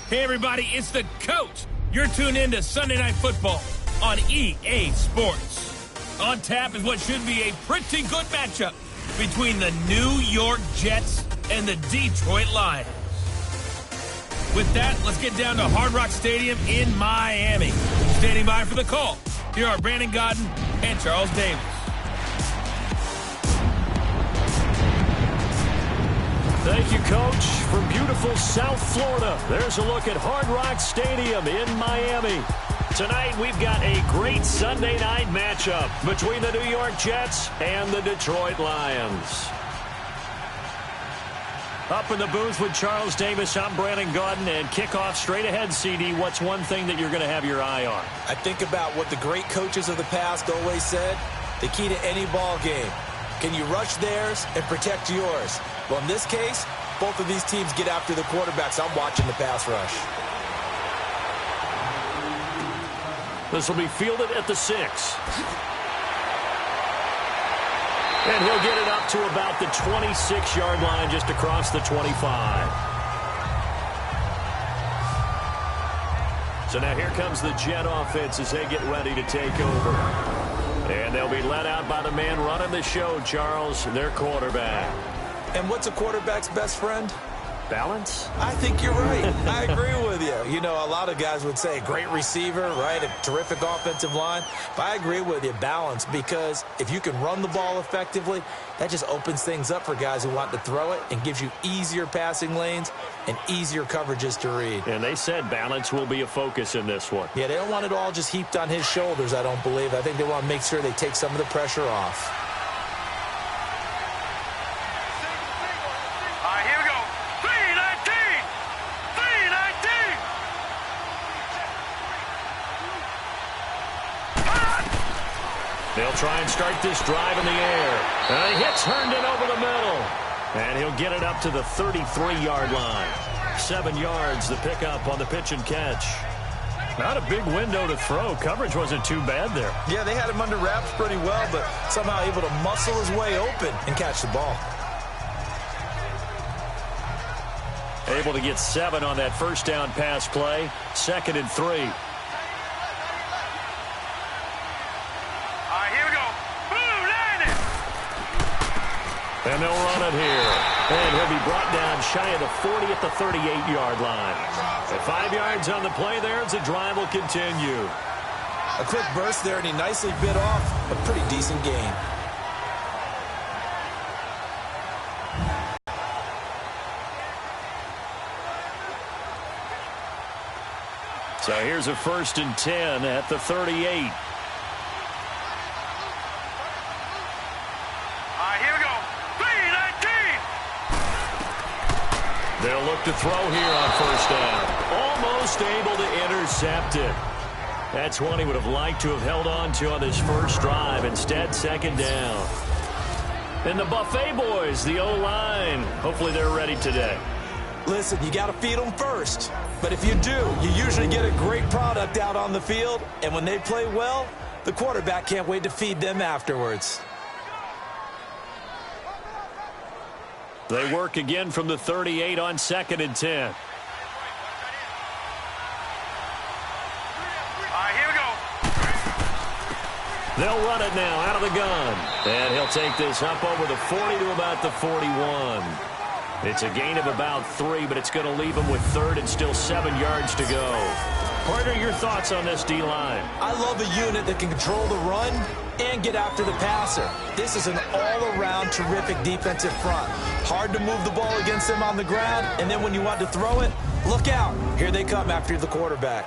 Hey, everybody, it's the coach. You're tuned in to Sunday Night Football on EA Sports. On tap is what should be a pretty good matchup between the New York Jets and the Detroit Lions. With that, let's get down to Hard Rock Stadium in Miami. Standing by for the call, here are Brandon Gaudin and Charles Davis. Thank you, Coach. From beautiful South Florida, there's a look at Hard Rock Stadium in Miami. Tonight, we've got a great Sunday night matchup between the New York Jets and the Detroit Lions. Up in the booth with Charles Davis, I'm Brandon Gaudin, and kickoff straight ahead, CD. What's one thing that you're going to have your eye on? I think about what the great coaches of the past always said, the key to any ball game. Can you rush theirs and protect yours? Well, in this case, both of these teams get after the quarterbacks. I'm watching the pass rush. This will be fielded at the 6. And he'll get it up to about the 26-yard line, just across the 25. So now here comes the Jet offense as they get ready to take over. And they'll be led out by the man running the show, Charles, their quarterback. And what's a quarterback's best friend? Balance? I think you're right. I agree with you. You know, a lot of guys would say great receiver, right? A terrific offensive line. But I agree with you, balance, because if you can run the ball effectively, that just opens things up for guys who want to throw it and gives you easier passing lanes and easier coverages to read. And they said balance will be a focus in this one. Yeah, they don't want it all just heaped on his shoulders, I don't believe. I think they want to make sure they take some of the pressure off. They'll try and start this drive in the air. And he hits Herndon over the middle. And he'll get it up to the 33-yard line. 7 yards, the pickup on the pitch and catch. Not a big window to throw. Coverage wasn't too bad there. Yeah, they had him under wraps pretty well, but somehow able to muscle his way open and catch the ball. Able to get 7 on that first down pass play. 2nd and 3. And they'll run it here. And he'll be brought down shy of the 40 at the 38-yard line. At 5 yards on the play there as the drive will continue. A quick burst there, and he nicely bit off a pretty decent gain. So here's a 1st and 10 at the 38. They'll look to throw here on 1st down. Almost able to intercept it. That's one he would have liked to have held on to on this first drive. Instead, 2nd down. And the Buffet boys, the O-line, hopefully they're ready today. Listen, you got to feed them first. But if you do, you usually get a great product out on the field. And when they play well, the quarterback can't wait to feed them afterwards. They work again from the 38 on 2nd and 10. All right, here we go. They'll run it now out of the gun. And he'll take this up over the 40 to about the 41. It's a gain of about 3, but it's going to leave them with 3rd and still 7 yards to go. Partner, your thoughts on this D-line? I love a unit that can control the run and get after the passer. This is an all-around terrific defensive front. Hard to move the ball against them on the ground, and then when you want to throw it, look out. Here they come after the quarterback.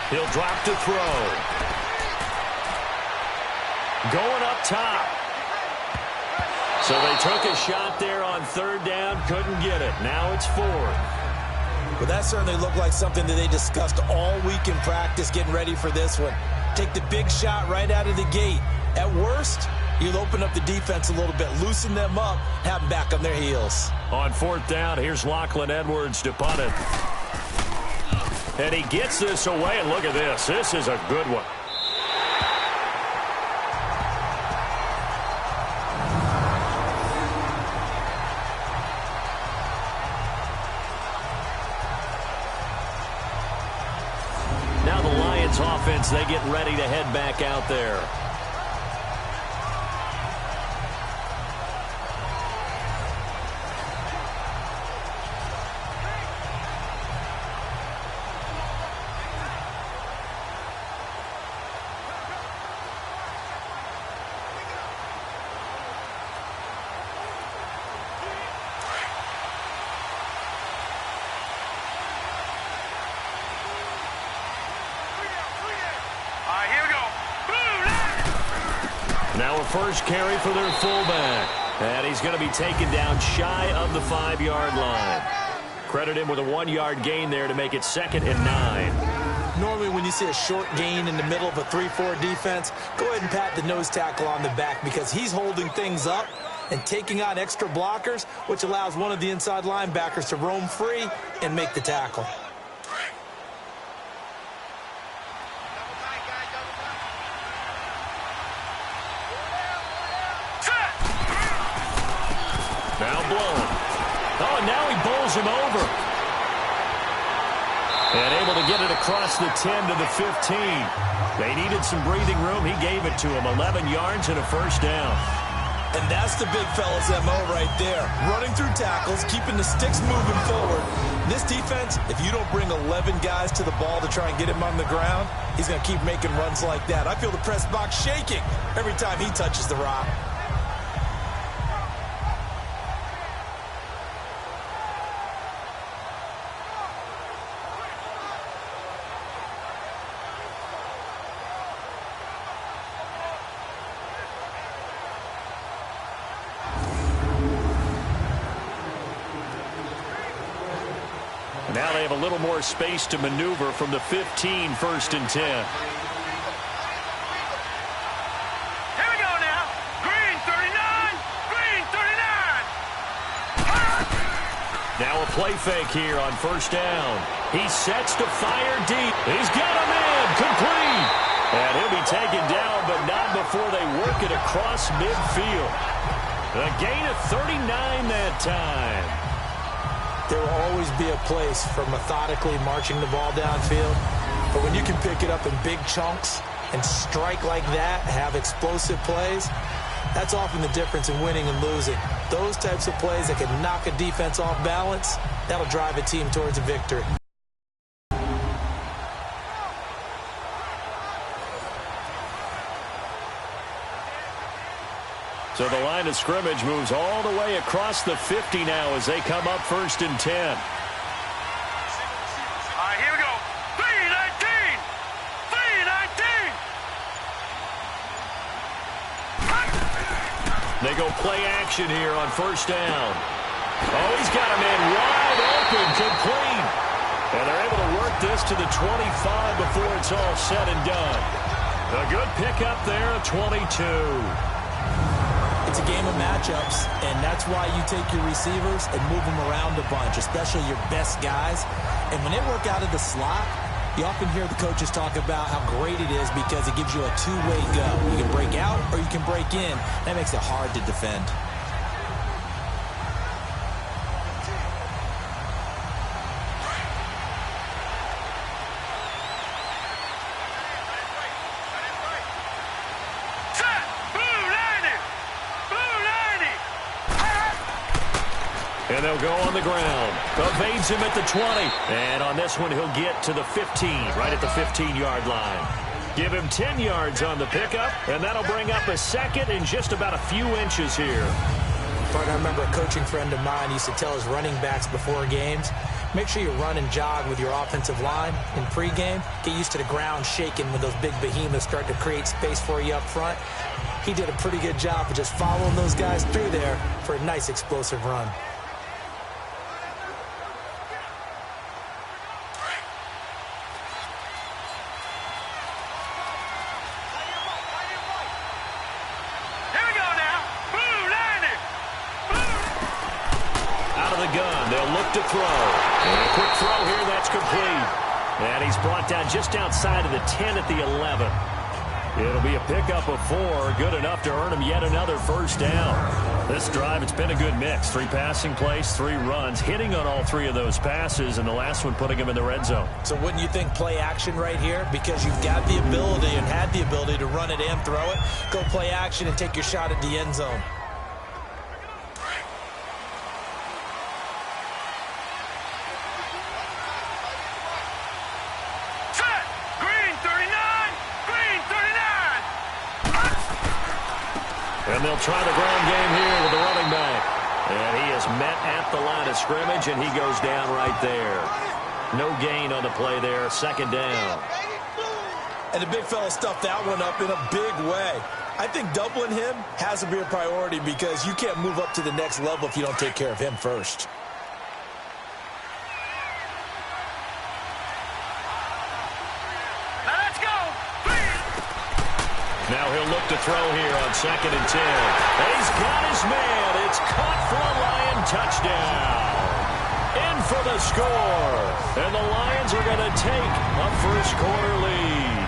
He'll drop to throw. Going up top. So they took a shot there on 3rd down, couldn't get it. Now it's 4th. Well, that certainly looked like something that they discussed all week in practice, getting ready for this one. Take the big shot right out of the gate. At worst, You'll open up the defense a little bit, loosen them up, have them back on their heels. On fourth down, here's Lachlan Edwards to punt it. And he gets this away, and look at this. This is a good one. Now the Lions offense, they get ready to head back out there. Now a first carry for their fullback. And he's going to be taken down shy of the 5-yard line. Credit him with a 1-yard gain there to make it 2nd and 9. Normally when you see a short gain in the middle of a 3-4 defense, go ahead and pat the nose tackle on the back because he's holding things up and taking on extra blockers, which allows one of the inside linebackers to roam free and make the tackle. Now blown. Oh, now he bowls him over. And able to get it across the 10 to the 15. They needed some breathing room. He gave it to him. 11 yards and a first down. And that's the big fella's MO right there. Running through tackles, keeping the sticks moving forward. This defense, if you don't bring 11 guys to the ball to try and get him on the ground, he's going to keep making runs like that. I feel the press box shaking every time he touches the rock. Now they have a little more space to maneuver from the 15, 1st and 10. Here we go now. Green 39. Green 39. Now a play fake here on 1st down. He sets to fire deep. He's got a man complete. And he'll be taken down, but not before they work it across midfield. A gain of 39 that time. There will always be a place for methodically marching the ball downfield. But when you can pick it up in big chunks and strike like that, have explosive plays, that's often the difference in winning and losing. Those types of plays that can knock a defense off balance, that'll drive a team towards a victory. So the line of scrimmage moves all the way across the 50 now as they come up 1st and 10. All right, here we go. 319. 319. They go play action here on 1st down. Oh, he's got a man wide open, complete. And they're able to work this to the 25 before it's all said and done. A good pickup there, a 22. It's a game of matchups, and that's why you take your receivers and move them around a bunch, especially your best guys. And when they work out of the slot, you often hear the coaches talk about how great it is because it gives you a two-way go. You can break out or you can break in. That makes it hard to defend. And they'll go on the ground. Evades him at the 20. And on this one, he'll get to the 15, right at the 15-yard line. Give him 10 yards on the pickup, and that'll bring up a 2nd and just about a few inches here. I remember a coaching friend of mine used to tell his running backs before games, make sure you run and jog with your offensive line in pregame. Get used to the ground shaking when those big behemoths start to create space for you up front. He did a pretty good job of just following those guys through there for a nice explosive run. Here we of the gun. They'll look to throw. And a quick throw here. That's complete. And he's brought down just outside of the 10 at the 11. It'll be a pickup of 4, good enough to earn him yet another first down. This drive, it's been a good mix. 3 passing plays, 3 runs, hitting on all 3 of those passes, and the last one putting him in the red zone. So wouldn't you think play action right here? Because you've got the ability and had the ability to run it and throw it. Go play action and take your shot at the end zone. And they'll try the ground game here with the running back. And he is met at the line of scrimmage, and he goes down right there. No gain on the play there, second down. And the big fella stuffed that one up in a big way. I think doubling him has to be a priority because you can't move up to the next level if you don't take care of him first. Now he'll look to throw here on 2nd and 10. And he's got his man. It's caught for a Lion touchdown. In for the score. And the Lions are going to take a first quarter lead.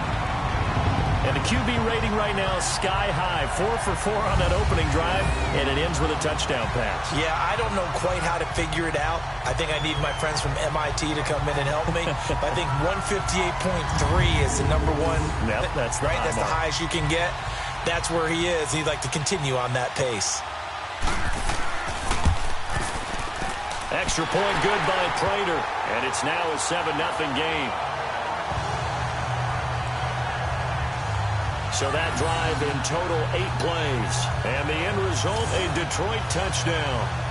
And the QB rating right now is sky high. 4 for 4 on that opening drive. And it ends with a touchdown pass. Yeah, I don't know quite how to figure it out. I think I need my friends from MIT to come in and help me. But I think 158.3 is the number one. Yep, that's the right. That's the highest you can get. That's where he is. He'd like to continue on that pace. Extra point good by Prater. And it's now a 7-0 game. So that drive in total 8 plays. And the end result, a Detroit touchdown.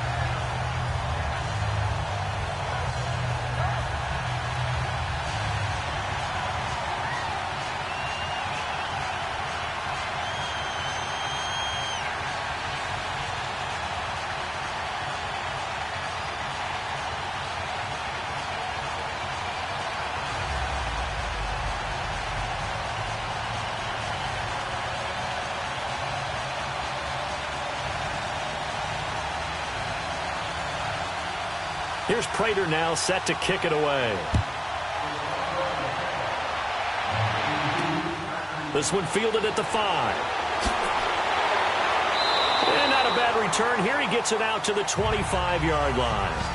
Here's Prater now set to kick it away. This one fielded at the 5. And not a bad return here. He gets it out to the 25-yard line.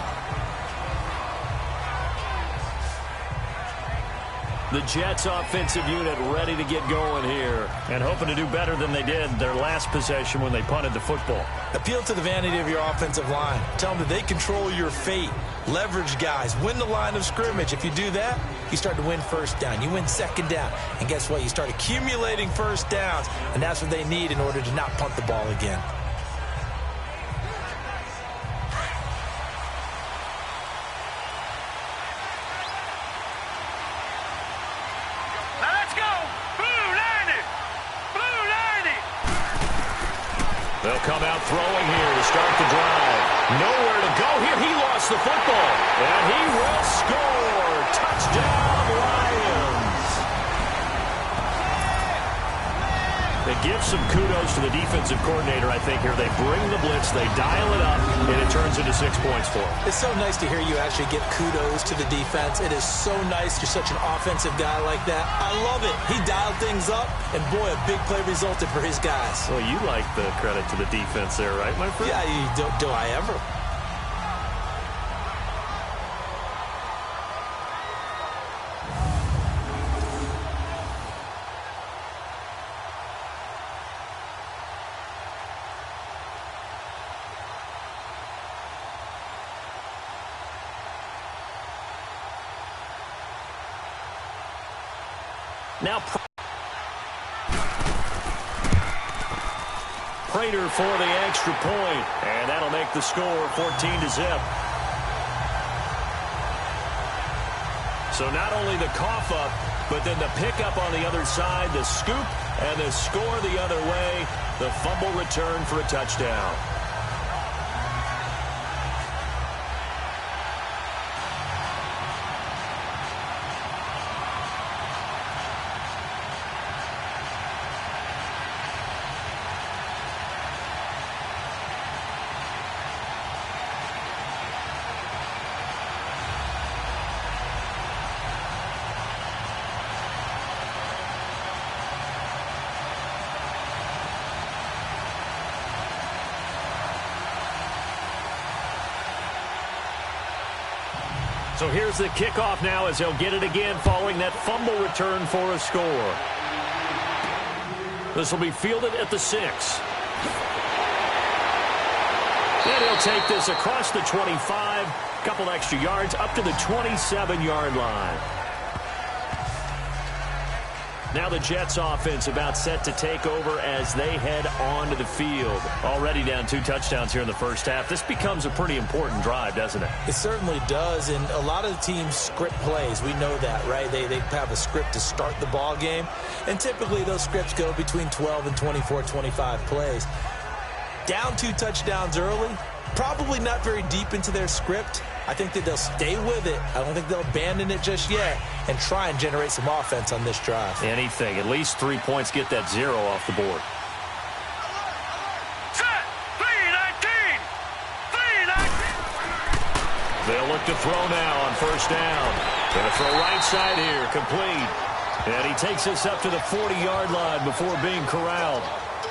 The Jets offensive unit ready to get going here and hoping to do better than they did their last possession when they punted the football. Appeal to the vanity of your offensive line. Tell them that they control your fate. Leverage guys. Win the line of scrimmage. If you do that, you start to win first down. You win second down. And guess what? You start accumulating first downs. And that's what they need in order to not punt the ball again. They'll come out throwing here to start the drive. Nowhere to go here. He lost the football. And he will score. Touchdown, Lions. It gives some kudos to the defensive coordinator, I think, here. They bring the blitz, they dial it up, and it turns into 6 points for them. It's so nice to hear you actually give kudos to the defense. It is so nice you're such an offensive guy like that. I love it. He dialed things up, and boy, a big play resulted for his guys. Well, you like the credit to the defense there, right, my friend? Yeah, do I ever? Now Prater for the extra point, and that'll make the score 14-0. So not only the cough up, but then the pickup on the other side, the scoop, and the score the other way, the fumble return for a touchdown. So here's the kickoff now as they'll get it again following that fumble return for a score. This will be fielded at the 6. And he'll take this across the 25, couple extra yards up to the 27-yard line. Now the Jets offense about set to take over as they head onto the field. Already down 2 touchdowns here in the first half. This becomes a pretty important drive, doesn't it? It certainly does, and a lot of the teams script plays. We know that, right? They have a script to start the ball game, and typically those scripts go between 12 and 24, 25 plays. Down 2 touchdowns early, probably not very deep into their script. I think that they'll stay with it. I don't think they'll abandon it just yet and try and generate some offense on this drive. Anything. At least 3 points, get that 0 off the board. Set. 3-19. 3-19. They'll look to throw now on first down. Going to throw right side here, complete. And he takes this up to the 40-yard line before being corralled.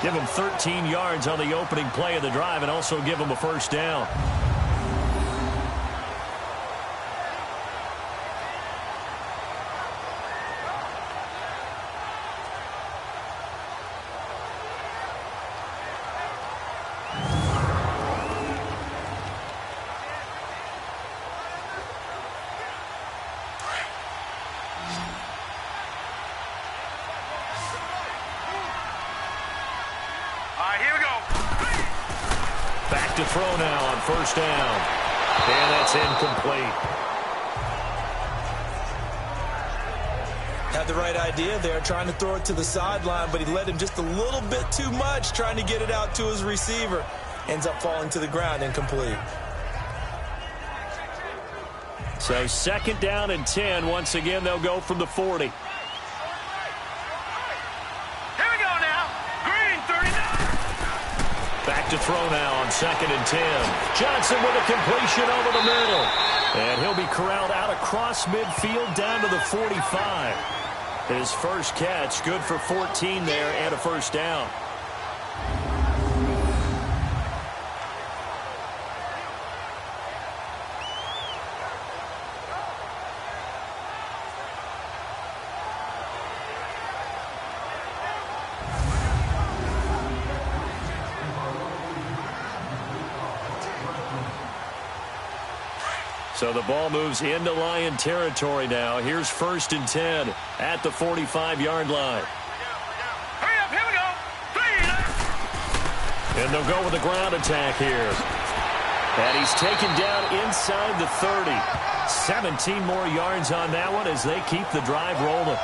Give him 13 yards on the opening play of the drive and also give him a first down. To throw now on first down. And that's incomplete. Had the right idea there, trying to throw it to the sideline, but he led him just a little bit too much, trying to get it out to his receiver. Ends up falling to the ground, incomplete. So 2nd down and 10. Once again, they'll go from the 40. Back to throw now on 2nd and 10. Johnson with a completion over the middle. And he'll be corralled out across midfield down to the 45. His first catch, good for 14 there and a first down. So the ball moves into Lion territory now. Here's 1st and 10 at the 45-yard line. Hurry up, here we go. 3. And they'll go with a ground attack here. And he's taken down inside the 30. 17 more yards on that one as they keep the drive rolling.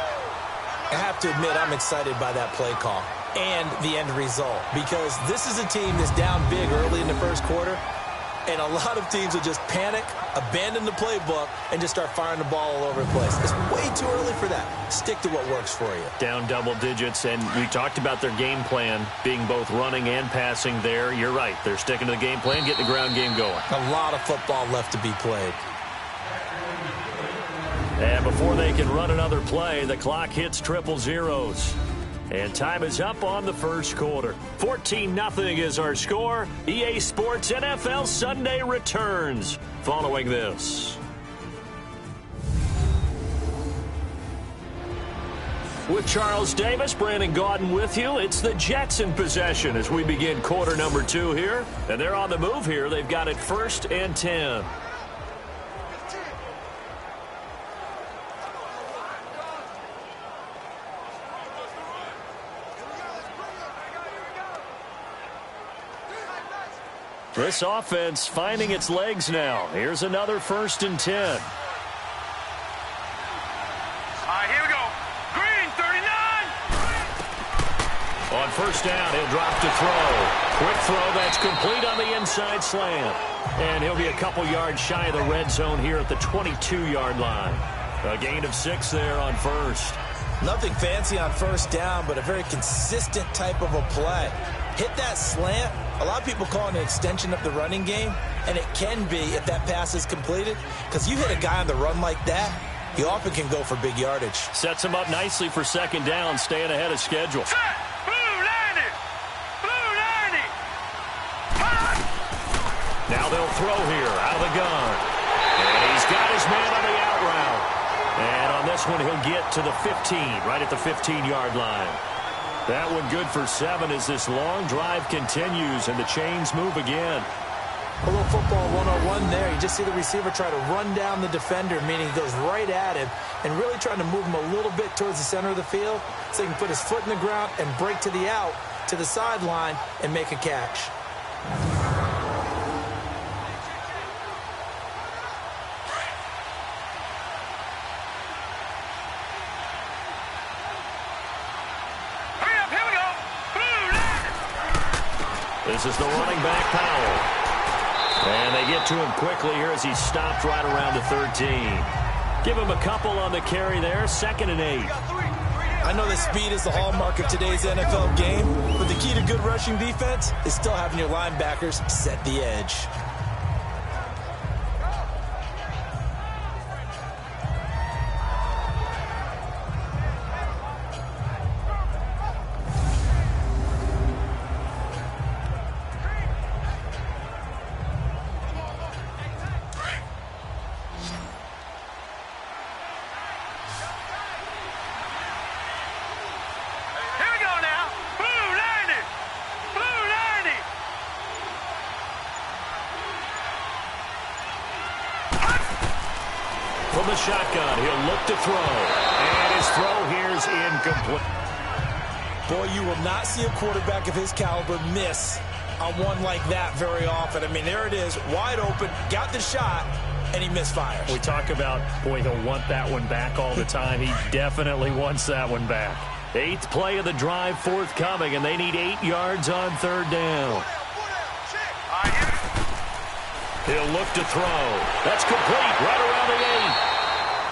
I have to admit, I'm excited by that play call and the end result, because this is a team that's down big early in the first quarter. And a lot of teams will just panic, abandon the playbook, and just start firing the ball all over the place. It's way too early for that. Stick to what works for you. Down double digits, and we talked about their game plan being both running and passing there. You're right. They're sticking to the game plan, getting the ground game going. A lot of football left to be played. And before they can run another play, the clock hits triple zeros. And time is up on the first quarter. 14-0 is our score. EA Sports NFL Sunday returns following this. With Charles Davis, Brandon Gaudin with you. It's the Jets in possession as we begin quarter number 2 here. And they're on the move here. They've got it 1st and 10. This offense finding its legs now. Here's another 1st and 10. All right, here we go. Green, 39. On first down, he'll drop to throw. Quick throw, that's complete on the inside slant. And he'll be a couple yards shy of the red zone here at the 22-yard line. A gain of 6 there on first. Nothing fancy on first down, but a very consistent type of a play. Hit that slant. A lot of people call it an extension of the running game, and it can be if that pass is completed, because you hit a guy on the run like that, he often can go for big yardage. Sets him up nicely for 2nd down, staying ahead of schedule. Set. Blue 90. Blue 90. Now they'll throw here out of the gun. And he's got his man one, he'll get to the 15, right at the 15-yard line. That one good for 7 as this long drive continues and the chains move again. A little football 101 there. You just see the receiver try to run down the defender, meaning he goes right at him and really trying to move him a little bit towards the center of the field so he can put his foot in the ground and break to the out, to the sideline, and make a catch. This is the running back, Powell. And they get to him quickly here as he stopped right around the 13. Give him a couple on the carry there, 2nd and 8. I know that speed is the hallmark of today's NFL game, but the key to good rushing defense is still having your linebackers set the edge. From the shotgun, he'll look to throw. And his throw here is incomplete. Boy, you will not see a quarterback of his caliber miss on one like that very often. I mean, there it is, wide open, got the shot, and he misfires. We talk about, boy, he'll want that one back all the time. He definitely wants that one back. 8th play of the drive forthcoming, and they need 8 yards on 3rd down. He'll look to throw. That's complete right around the 8.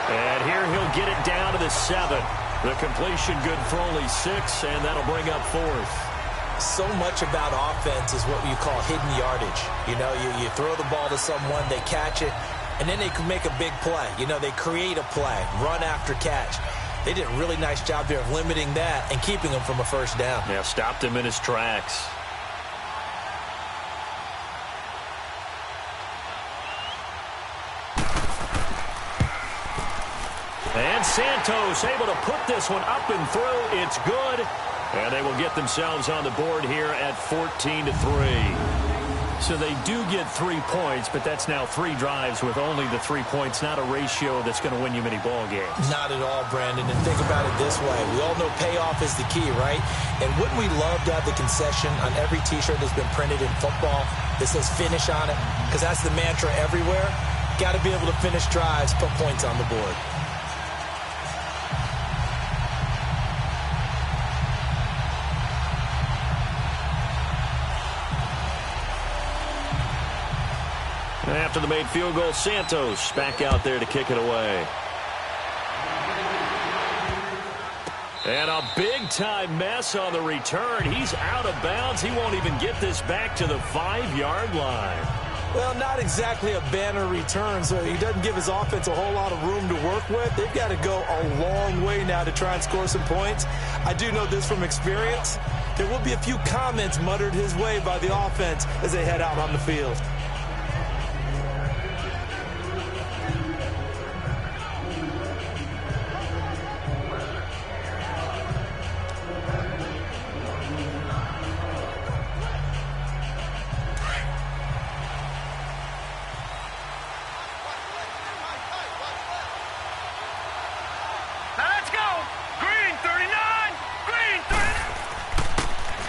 And here he'll get it down to the 7. The completion good for only 6, and that'll bring up 4th. So much about offense is what you call hidden yardage. You know, you throw the ball to someone, they catch it, and then they can make a big play. You know, they create a play, run after catch. They did a really nice job there of limiting that and keeping him from a first down. Yeah, stopped him in his tracks. And Santos able to put this one up and through. It's good. And they will get themselves on the board here at 14-3. So they do get 3 points, but that's now 3 drives with only the 3 points. Not a ratio that's going to win you many ball games. Not at all, Brandon. And think about it this way. We all know payoff is the key, right? And wouldn't we love to have the concession on every T-shirt that's been printed in football that says finish on it? Because that's the mantra everywhere. Got to be able to finish drives, put points on the board. After the made field goal, Santos back out there to kick it away. And a big-time mess on the return. He's out of bounds. He won't even get this back to the 5-yard line. Well, not exactly a banner return, so he doesn't give his offense a whole lot of room to work with. They've got to go a long way now to try and score some points. I do know this from experience. There will be a few comments muttered his way by the offense as they head out on the field.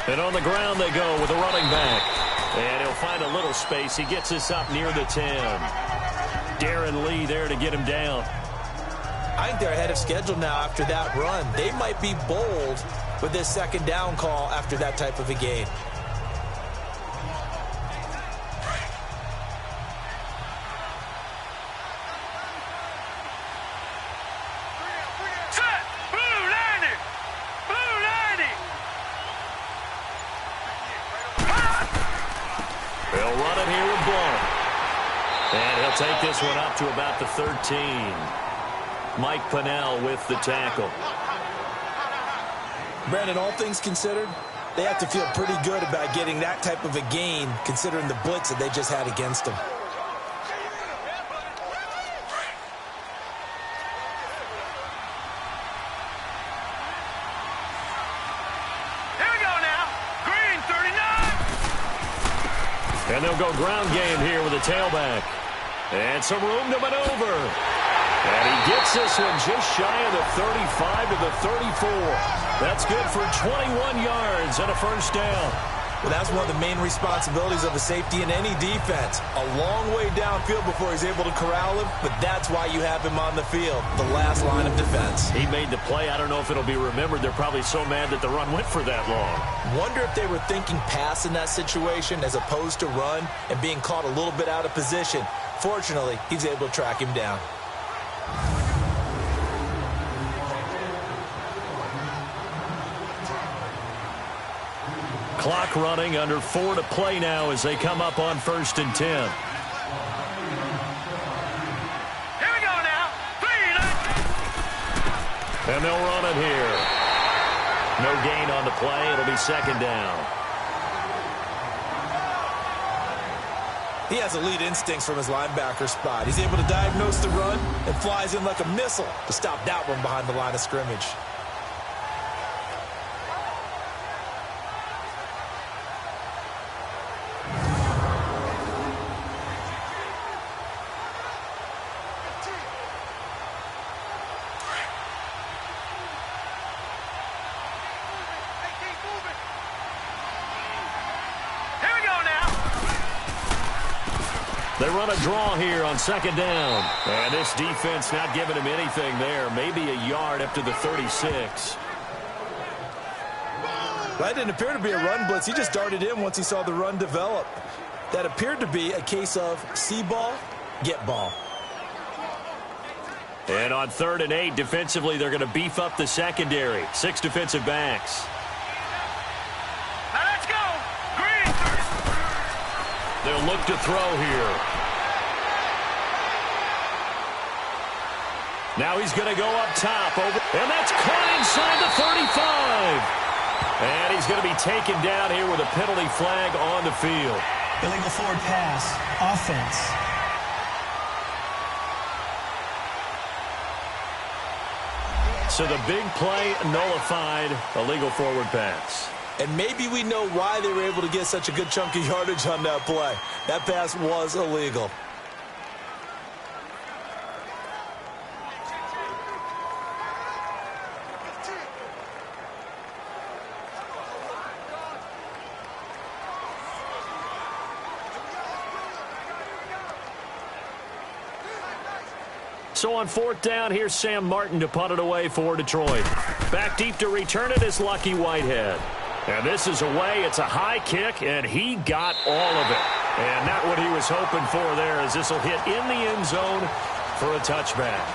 And on the ground they go with a running back. And he'll find a little space. He gets us up near the 10. Darren Lee there to get him down. I think they're ahead of schedule now after that run. They might be bold with this 2nd down call after that type of a game. Take this one up to about the 13. Mike Pennell with the tackle. Brandon, all things considered, they have to feel pretty good about getting that type of a gain considering the blitz that they just had against them. And they'll go ground game here with a tailback. And some room to maneuver. And he gets this one just shy of the 35 to the 34. That's good for 21 yards and a first down. Well, that's one of the main responsibilities of a safety in any defense. A long way downfield before he's able to corral him, but that's why you have him on the field, the last line of defense. He made the play. I don't know if it'll be remembered. They're probably so mad that the run went for that long. Wonder if they were thinking pass in that situation as opposed to run and being caught a little bit out of position. Fortunately, he's able to track him down. Clock running, under 4 to play now as they come up on 1st and 10. Here we go now. And they'll run it here. No gain on the play. It'll be 2nd down. He has elite instincts from his linebacker spot. He's able to diagnose the run and flies in like a missile to stop that one behind the line of scrimmage. They run a draw here on 2nd down. And this defense not giving him anything there. Maybe a yard up to the 36. That didn't appear to be a run blitz. He just darted in once he saw the run develop. That appeared to be a case of see ball, get ball. And on 3rd and 8, defensively, they're going to beef up the secondary. 6 defensive backs. Now let's go. Green. They'll look to throw here. Now he's going to go up top. And that's caught inside the 35. And he's going to be taken down here with a penalty flag on the field. Illegal forward pass. Offense. So the big play nullified, illegal forward pass. And maybe we know why they were able to get such a good chunk of yardage on that play. That pass was illegal. So on 4th down, here's Sam Martin to punt it away for Detroit. Back deep to return it is Lucky Whitehead. And this is away. It's a high kick, and he got all of it. And not what he was hoping for there, as this will hit in the end zone for a touchback.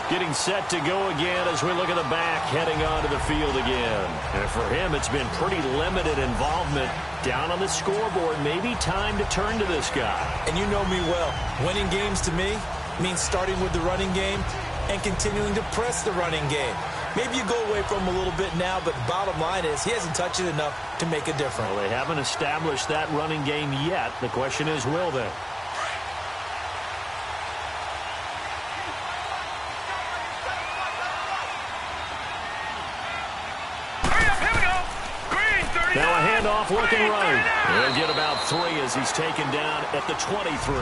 Getting set to go again as we look at the back, heading onto the field again. And for him, it's been pretty limited involvement down on the scoreboard. Maybe time to turn to this guy. And you know me well. Winning games to me means starting with the running game and continuing to press the running game. Maybe you go away from him a little bit now, but the bottom line is he hasn't touched it enough to make a difference. Well, they haven't established that running game yet. The question is, will they? Now a handoff looking right. He'll get about 3 as he's taken down at the 23.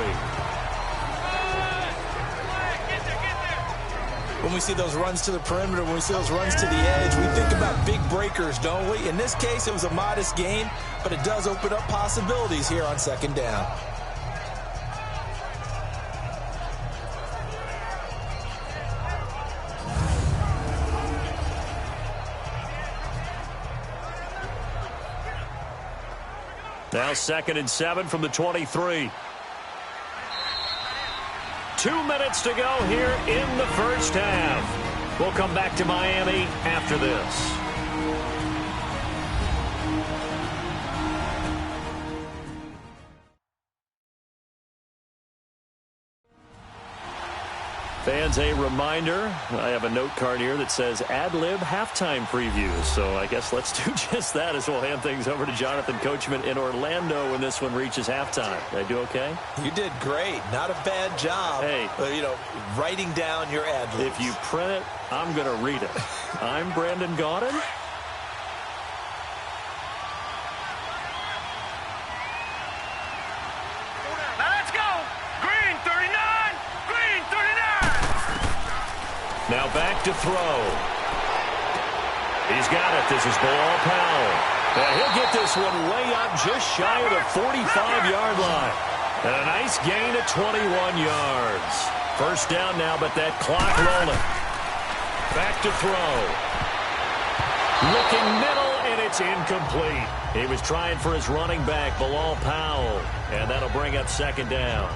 When we see those runs to the perimeter, when we see those runs to the edge, we think about big breakers, don't we? In this case, it was a modest gain, but it does open up possibilities here on 2nd down. Now 2nd and 7 from the 23. 2 minutes to go here in the first half. We'll come back to Miami after this. Fans, a reminder, I have a note card here that says ad-lib halftime previews. So I guess let's do just that as we'll hand things over to Jonathan Coachman in Orlando when this one reaches halftime. Did I do okay? You did great. Not a bad job. Hey. Writing down your ad-libs. If you print it, I'm going to read it. I'm Brandon Gaudin. Now back to throw. He's got it. This is Bilal Powell. He'll get this one way up just shy of the 45-yard line. And a nice gain of 21 yards. First down now, but that clock rolling. Back to throw. Looking middle, and it's incomplete. He was trying for his running back, Bilal Powell, and that'll bring up second down.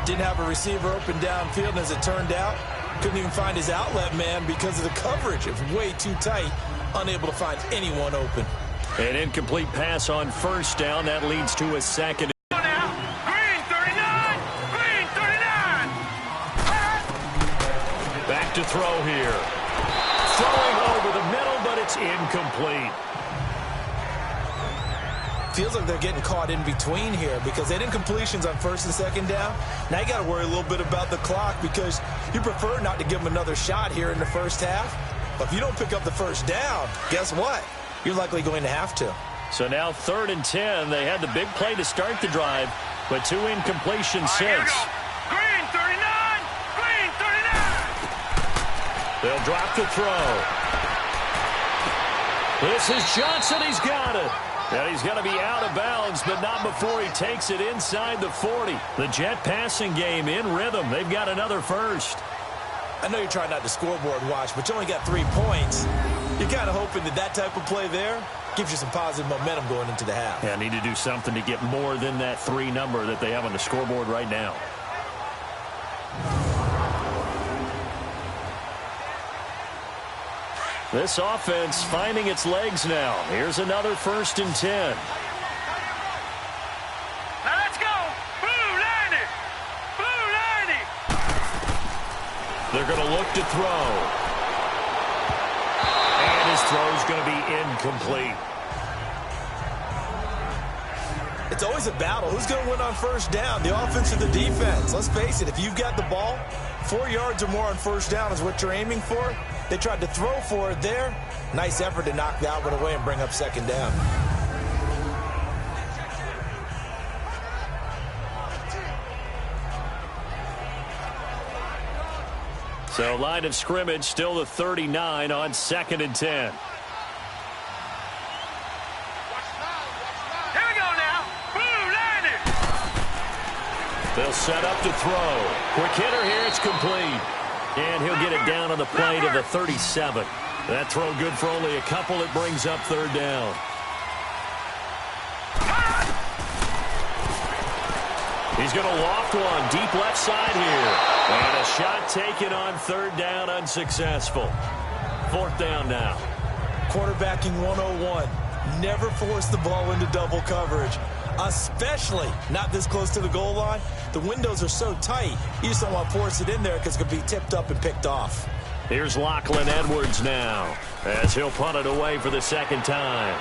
Didn't have a receiver open downfield, and as it turned out, couldn't even find his outlet man because of the coverage. It was way too tight, unable to find anyone open. An incomplete pass on first down. That leads to a second. Green 39! Green 39! Back to throw here. Throwing over the middle, but it's incomplete. Feels like they're getting caught in between here because they had incompletions on first and second down. Now you got to worry a little bit about the clock because you prefer not to give them another shot here in the first half. But if you don't pick up the first down, guess what? You're likely going to have to. So now 3rd and 10. They had the big play to start the drive, but 2 incompletions since. Green 39! Green 39! They'll drop the throw. This is Johnson. He's got it. And he's going to be out of bounds, but not before he takes it inside the 40. The Jet passing game in rhythm. They've got another first. I know you're trying not to scoreboard watch, but you only got 3 points. You're kind of hoping that that type of play there gives you some positive momentum going into the half. Yeah, need to do something to get more than that 3 number that they have on the scoreboard right now. This offense finding its legs now. Here's another 1st and 10. Now let's go! Blue 90! Blue 90! They're going to look to throw. And his throw's going to be incomplete. It's always a battle. Who's going to win on first down, the offense or the defense? Let's face it, if you've got the ball, 4 yards or more on first down is what you're aiming for. They tried to throw for it there. Nice effort to knock that one away and bring up second down. So line of scrimmage still the 39 on 2nd and 10. Here we go now! Blue 90! They'll set up to throw. Quick hitter here, it's complete. And he'll get it down on the play to the 37. That throw good for only a couple. It brings up 3rd down. He's going to loft one deep left side here. And a shot taken on 3rd down, unsuccessful. 4th down now. Quarterbacking 101. Never force the ball into double coverage, especially not this close to the goal line. The windows are so tight, you just don't want to force it in there because it could be tipped up and picked off. Here's Lachlan Edwards now as he'll punt it away for the 2nd time.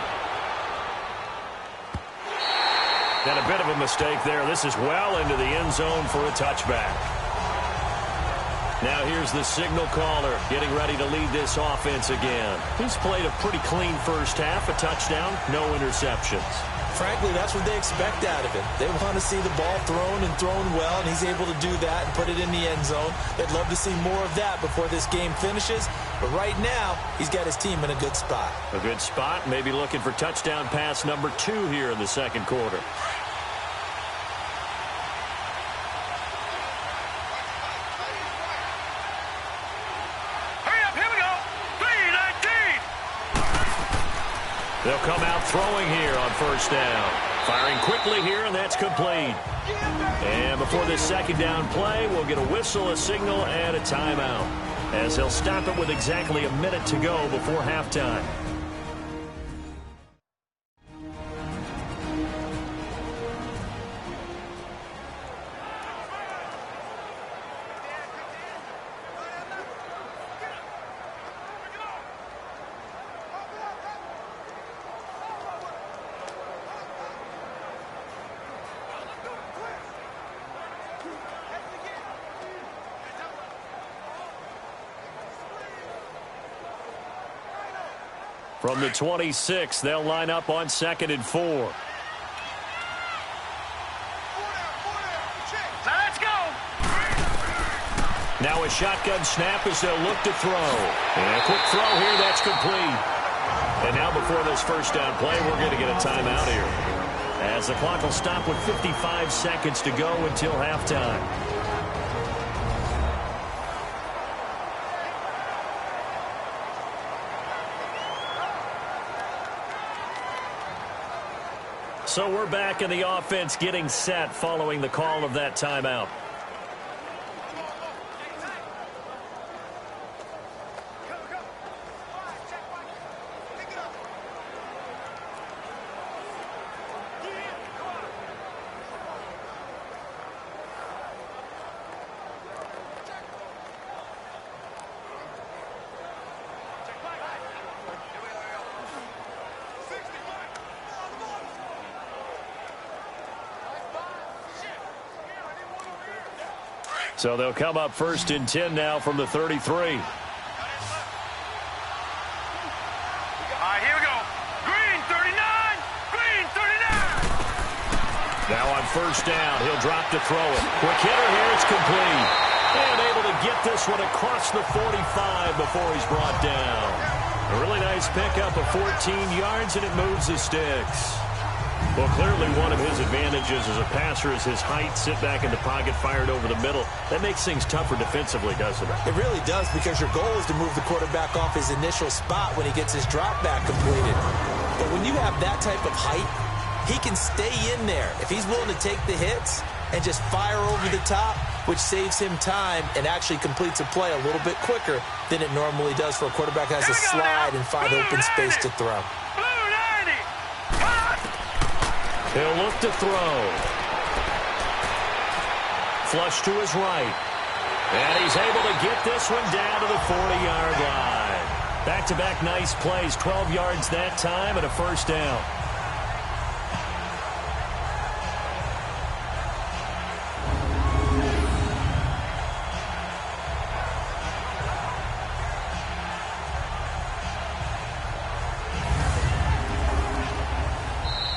And a bit of a mistake there. This is well into the end zone for a touchback. Now here's the signal caller getting ready to lead this offense again. He's played a pretty clean first half, a touchdown, no interceptions. Frankly, that's what they expect out of him. They want to see the ball thrown and thrown well, and he's able to do that and put it in the end zone. They'd love to see more of that before this game finishes. But right now, he's got his team in a good spot. A good spot, maybe looking for touchdown pass number 2 here in the 2nd quarter. They'll come out throwing here on first down. Firing quickly here, and that's complete. And before this 2nd down play, we'll get a whistle, a signal, and a timeout, as he'll stop it with exactly a minute to go before halftime. From the 26, they'll line up on 2nd and 4. Now let's go! Now a shotgun snap as they'll look to throw. And a quick throw here, that's complete. And now before this first down play, we're going to get a timeout here, as the clock will stop with 55 seconds to go until halftime. So we're back in the offense getting set following the call of that timeout. So they'll come up first and 10 now from the 33. All right, here we go. Green 39. Green 39. Now on first down, he'll drop to throw it. Quick hitter here, it's complete. And able to get this one across the 45 before he's brought down. A really nice pickup of 14 yards, and it moves the sticks. Well, clearly one of his advantages as a passer is his height. Sit back in the pocket, fired over the middle. That makes things tougher defensively, doesn't it? It really does, because your goal is to move the quarterback off his initial spot when he gets his drop back completed. But when you have that type of height, he can stay in there if he's willing to take the hits and just fire over the top, which saves him time and actually completes a play a little bit quicker than it normally does for a quarterback that has to slide and find open space to throw. He'll look to throw. Flush to his right. And he's able to get this one down to the 40-yard line. Back-to-back nice plays, 12 yards that time and a first down.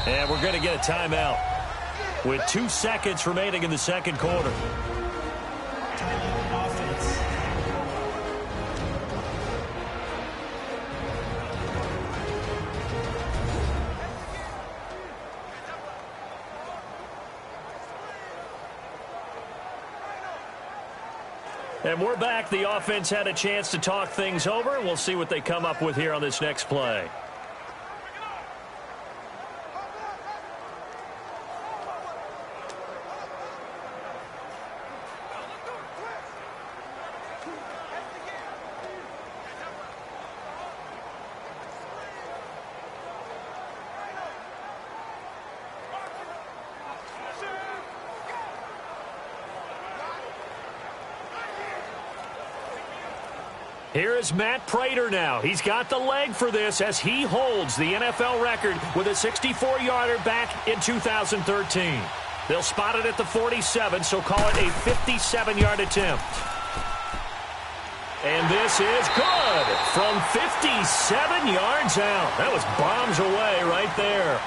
And we're going to get a timeout with 2 seconds remaining in the second quarter. Timeout offense. And we're back. The offense had a chance to talk things over, and we'll see what they come up with here on this next play. Here is Matt Prater now. He's got the leg for this as he holds the NFL record with a 64-yarder back in 2013. They'll spot it at the 47, so call it a 57-yard attempt. And this is good from 57 yards out. That was bombs away right there.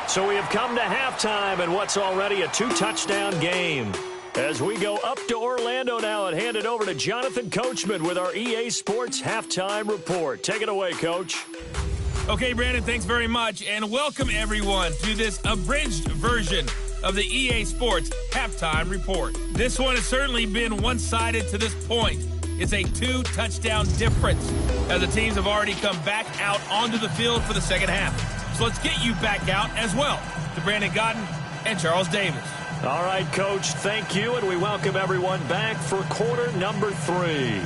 So we have come to halftime in what's already a 2-touchdown game. As we go up to Orlando now and hand it over to Jonathan Coachman with our EA Sports Halftime Report. Take it away, Coach. Okay, Brandon, thanks very much. And welcome, everyone, to this abridged version of the EA Sports Halftime Report. This one has certainly been one-sided to this point. It's a 2-touchdown difference as the teams have already come back out onto the field for the second half. So let's get you back out as well to Brandon Godden and Charles Davis. All right, Coach, thank you, and we welcome everyone back for quarter number 3.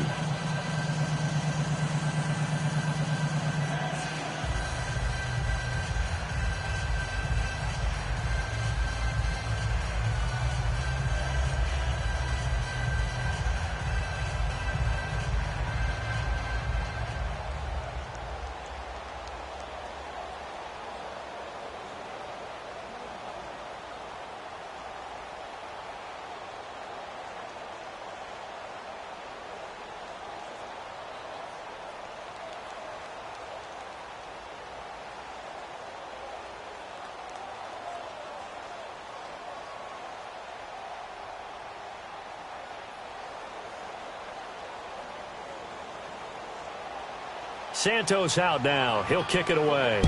Santos out now. He'll kick it away.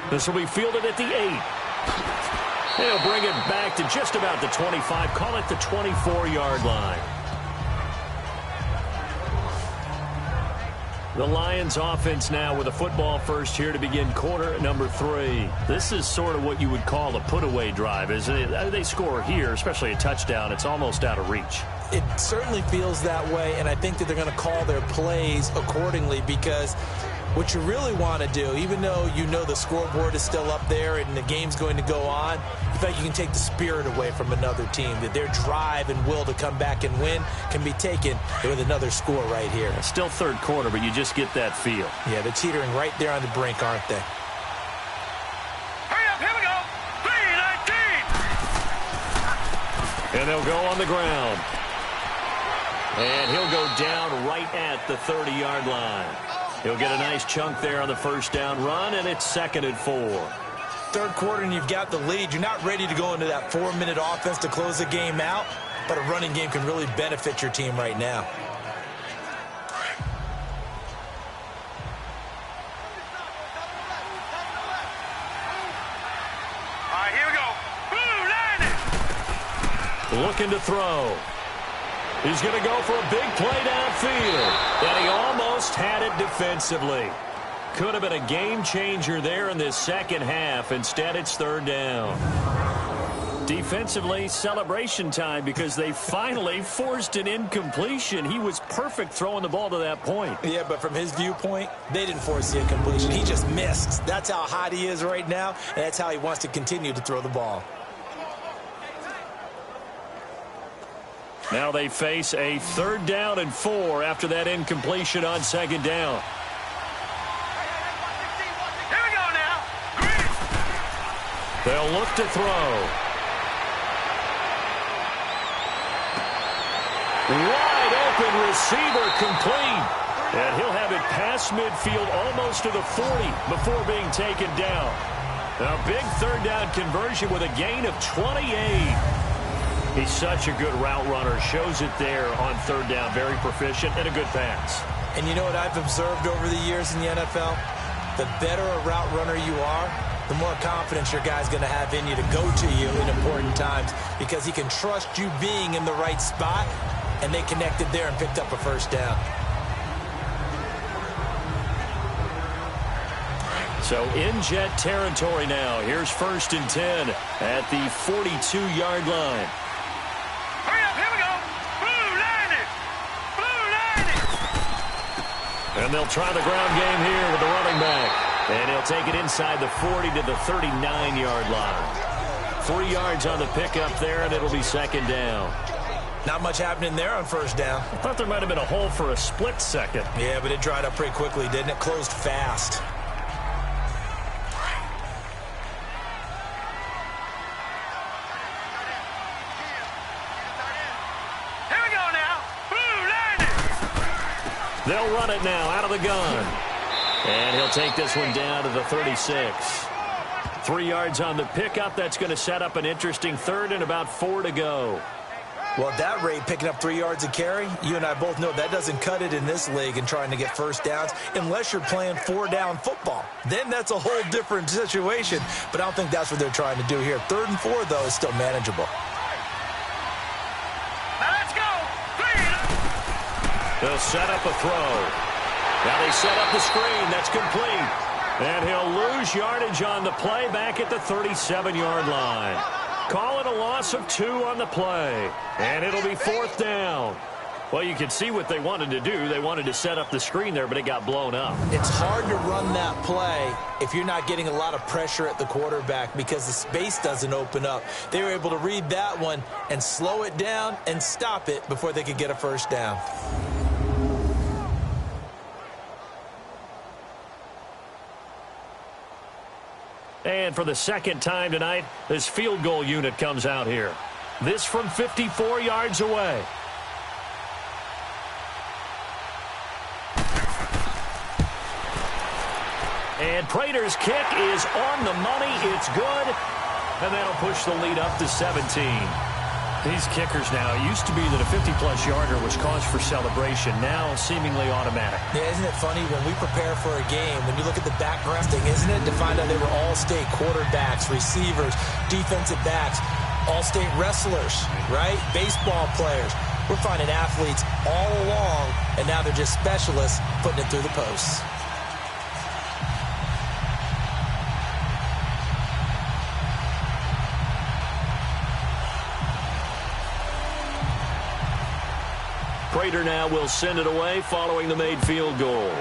This will be fielded at the 8. He'll bring it back to just about the 25. Call it the 24-yard line. The Lions offense now with a football first here to begin quarter number 3. This is sort of what you would call a put-away drive, isn't it? They score here, especially a touchdown. It's almost out of reach. It certainly feels that way, and I think that they're going to call their plays accordingly, because what you really want to do, even though you know the scoreboard is still up there and the game's going to go on, you feel like you can take the spirit away from another team, that their drive and will to come back and win can be taken with another score right here. It's still third quarter, but you just get that feel. Yeah, they're teetering right there on the brink, aren't they? Hurry up, here we go. 3-19. And they'll go on the ground. And he'll go down right at the 30-yard line. He'll get a nice chunk there on the first down run, and it's 2nd and 4. Third quarter, and you've got the lead. You're not ready to go into that 4-minute offense to close the game out, but a running game can really benefit your team right now. All right, here we go. Blue, landing. Looking to throw. He's going to go for a big play downfield, and he almost had it defensively. Could have been a game changer there in this second half. Instead, it's 3rd down. Defensively, celebration time, because they finally forced an incompletion. He was perfect throwing the ball to that point. Yeah, but from his viewpoint, they didn't force the incompletion. He just missed. That's how hot he is right now, and that's how he wants to continue to throw the ball. Now they face a 3rd down and 4 after that incompletion on 2nd down. Here we go now. Green. They'll look to throw. Wide open receiver complete. And he'll have it past midfield almost to the 40 before being taken down. A big 3rd down conversion with a gain of 28. He's such a good route runner. Shows it there on 3rd down. Very proficient and a good pass. And you know what I've observed over the years in the NFL? The better a route runner you are, the more confidence your guy's going to have in you to go to you in important times, because he can trust you being in the right spot, and they connected there and picked up a first down. So in Jet territory now. Here's 1st and 10 at the 42-yard line. Hurry up, here we go. Blue, landing. Blue, landing. And they'll try the ground game here with the running back. And he'll take it inside the 40 to the 39-yard line. 3 yards on the pickup there, and it'll be 2nd down. Not much happening there on 1st down. I thought there might have been a hole for a split second. Yeah, but it dried up pretty quickly, didn't it? Closed fast. They'll run it now out of the gun. And he'll take this one down to the 36. 3 yards on the pickup. That's going to set up an interesting 3rd and about 4 to go. Well, at that rate, picking up 3 yards a carry, you and I both know that doesn't cut it in this league and trying to get first downs unless you're playing 4-down football. Then that's a whole different situation. But I don't think that's what they're trying to do here. 3rd and 4, though, is still manageable. They'll set up a throw. Now they set up the screen. That's complete. And he'll lose yardage on the play back at the 37-yard line. Call it a loss of 2 on the play. And it'll be 4th down. Well, you can see what they wanted to do. They wanted to set up the screen there, but it got blown up. It's hard to run that play if you're not getting a lot of pressure at the quarterback because the space doesn't open up. They were able to read that one and slow it down and stop it before they could get a first down. And for the 2nd time tonight, this field goal unit comes out here. This from 54 yards away. And Prater's kick is on the money. It's good. And that'll push the lead up to 17. These kickers now, it used to be that a 50-plus yarder was cause for celebration. Now, seemingly automatic. Yeah, isn't it funny when we prepare for a game, when you look at the background thing, isn't it, to find out they were all-state quarterbacks, receivers, defensive backs, all-state wrestlers, right? Baseball players. We're finding athletes all along, and now they're just specialists putting it through the posts. Prater now will send it away following the made field goal.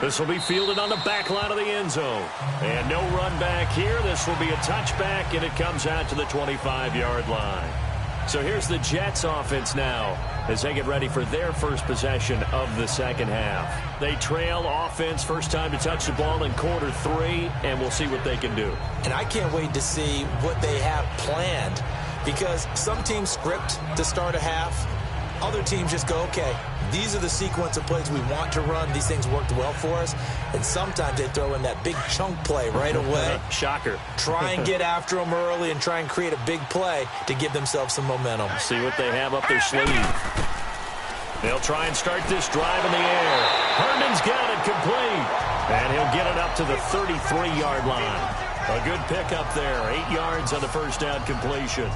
This will be fielded on the back line of the end zone. And no run back here. This will be a touchback, and it comes out to the 25-yard line. So here's the Jets offense now as they get ready for their first possession of the second half. They trail offense, first time to touch the ball in quarter 3, and we'll see what they can do. And I can't wait to see what they have planned, because some teams script to start a half. Other teams just go, okay, these are the sequence of plays we want to run. These things worked well for us. And sometimes they throw in that big chunk play right away. Shocker. Try and get after them early and try and create a big play to give themselves some momentum. See what they have up their sleeve. They'll try and start this drive in the air. Herndon's got it complete. And he'll get it up to the 33-yard line. A good pickup there. 8 yards on the first down completion.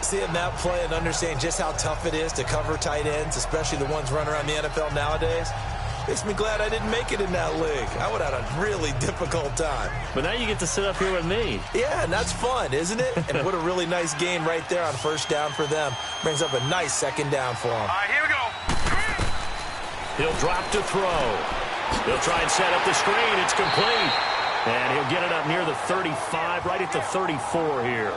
Seeing that play and understanding just how tough it is to cover tight ends, especially the ones running around the NFL nowadays, makes me glad I didn't make it in that league. I would have had a really difficult time. But now you get to sit up here with me. Yeah, and that's fun, isn't it? And what a really nice gain right there on first down for them. Brings up a nice second down for them. All right, here we go. He'll drop to throw. He'll try and set up the screen. It's complete. And he'll get it up near the 35, right at the 34 here.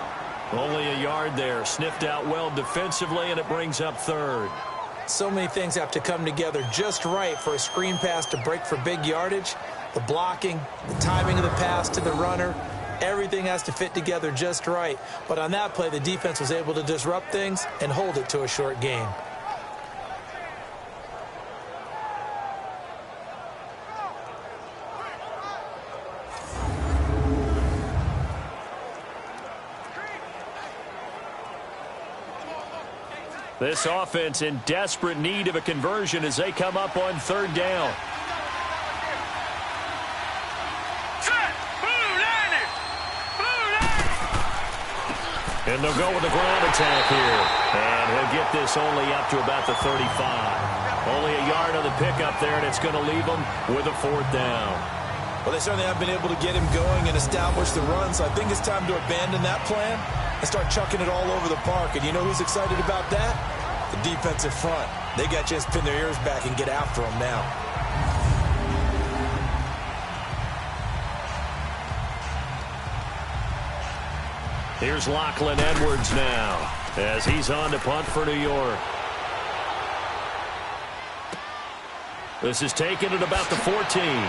Only a yard there. Sniffed out well defensively, and it brings up third. So many things have to come together just right for a screen pass to break for big yardage. The blocking, the timing of the pass to the runner, everything has to fit together just right. But on that play, the defense was able to disrupt things and hold it to a short gain. This offense in desperate need of a conversion as they come up on third down. Set. Blue line it. Blue line it. And they'll go with the ground attack here. And he'll get this only up to about the 35. Only a yard on the pickup there, and it's going to leave them with a fourth down. Well, they certainly have been able to get him going and establish the run, so I think it's time to abandon that plan and start chucking it all over the park. And you know who's excited about that? The defensive front. They got to just pin their ears back and get after him now. Here's Lachlan Edwards now as he's on to punt for New York. This is taken at about the 14.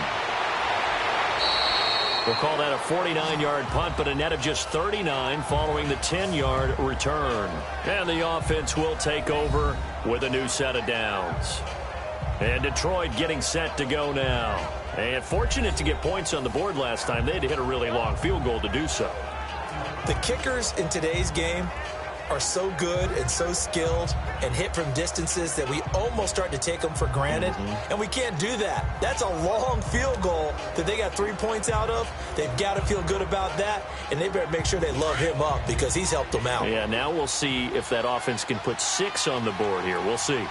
We'll call that a 49-yard punt, but a net of just 39 following the 10-yard return. And the offense will take over with a new set of downs. And Detroit getting set to go now. And fortunate to get points on the board last time. They had to hit a really long field goal to do so. The kickers in today's game are so good and so skilled and hit from distances that we almost start to take them for granted. And we can't do that. That's a long field goal that they got 3 points out of. They've got to feel good about that, and they better make sure they love him up because he's helped them out. Yeah, now we'll see if that offense can put 6 on the board here. We'll see.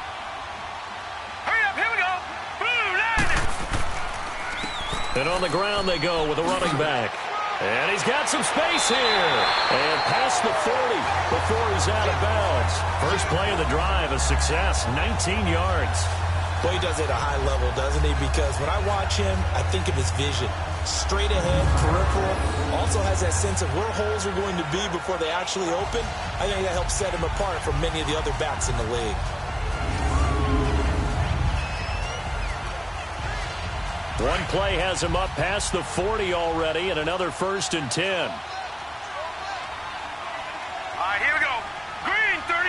Hurry up, here we go. Blue line it. And on the ground they go with a running back. And he's got some space here. And past the 40 before he's out of bounds. First play of the drive, a success, 19 yards. Well, he does it at a high level, doesn't he? Because when I watch him, I think of his vision. Straight ahead, peripheral. Also has that sense of where holes are going to be before they actually open. I think that helps set him apart from many of the other backs in the league. One play has him up past the 40 already, and another 1st and 10. All right, here we go. Green 39.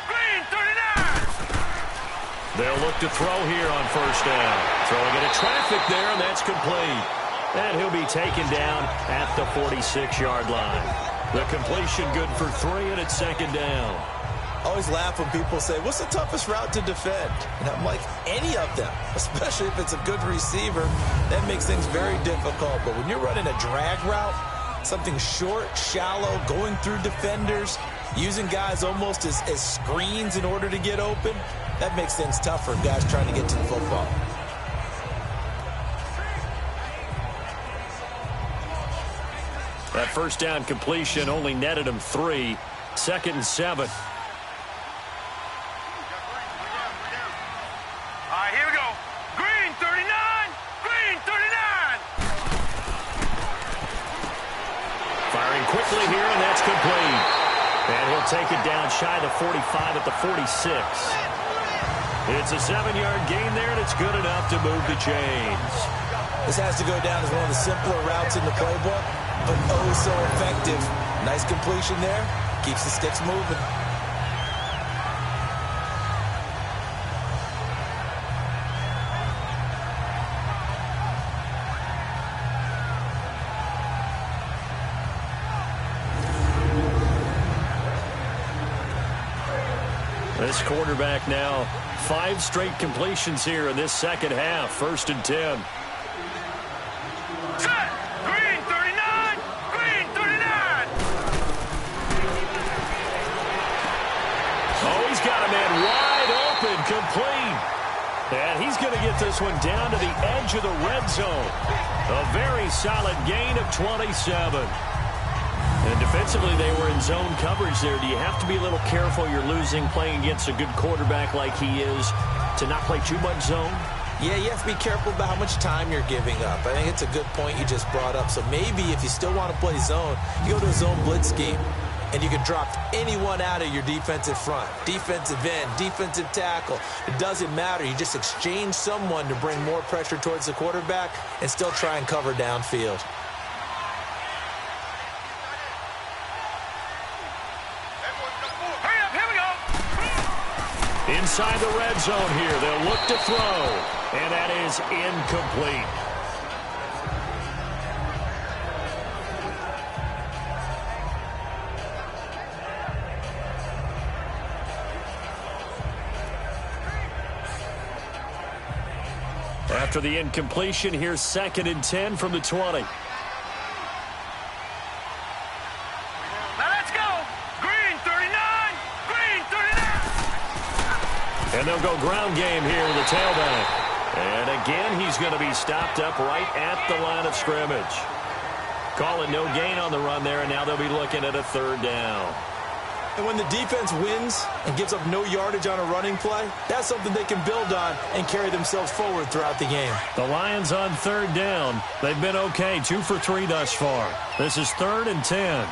Green 39. They'll look to throw here on first down. Throwing into traffic there, and that's complete. And he'll be taken down at the 46-yard line. The completion good for 3, and it's 2nd down. I always laugh when people say, what's the toughest route to defend? And I'm like, any of them, especially if it's a good receiver. That makes things very difficult. But when you're running a drag route, something short, shallow, going through defenders, using guys almost as screens in order to get open, that makes things tough for guys trying to get to the football. That first down completion only netted him 3. 2nd and 7. Here we go. Green 39. Green 39. Firing quickly here, and that's complete. And he'll take it down shy of 45 at the 46. It's a 7-yard gain there, and it's good enough to move the chains. This has to go down as one of the simpler routes in the playbook, but oh so effective. Nice completion there. Keeps the sticks moving. This quarterback now 5 straight completions here in this second half. 1st and 10. Set. Green 39. Green 39. Oh, he's got a man wide open, complete. And he's going to get this one down to the edge of the red zone. A very solid gain of 27. And defensively, they were in zone coverage there. Do you have to be a little careful you're losing playing against a good quarterback like he is to not play too much zone? Yeah, you have to be careful about how much time you're giving up. I think it's a good point you just brought up. So maybe if you still want to play zone, you go to a zone blitz scheme, and you can drop anyone out of your defensive front. Defensive end, defensive tackle. It doesn't matter. You just exchange someone to bring more pressure towards the quarterback and still try and cover downfield. Inside the red zone here, they'll look to throw, and that is incomplete. After the incompletion, here's 2nd and 10 from the 20. And they'll go ground game here with the tailback. And again, he's going to be stopped up right at the line of scrimmage. Calling no gain on the run there, and now they'll be looking at a 3rd down. And when the defense wins and gives up no yardage on a running play, that's something they can build on and carry themselves forward throughout the game. The Lions on 3rd down. They've been okay, 2 for 3 thus far. This is 3rd and 10.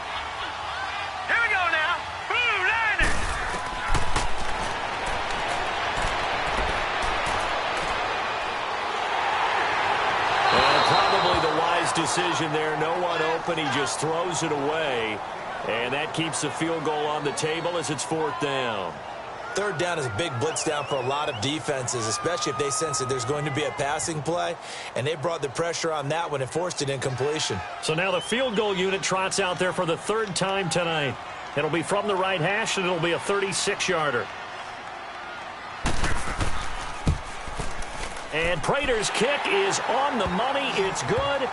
Decision there, no one open, he just throws it away, and that keeps the field goal on the table as it's 4th down. 3rd down is a big blitz down for a lot of defenses, especially if they sense that there's going to be a passing play, and they brought the pressure on that one and forced it incompletion. So now the field goal unit trots out there for the 3rd time tonight. It'll be from the right hash, and it'll be a 36-yarder. And Prater's kick is on the money. It's good.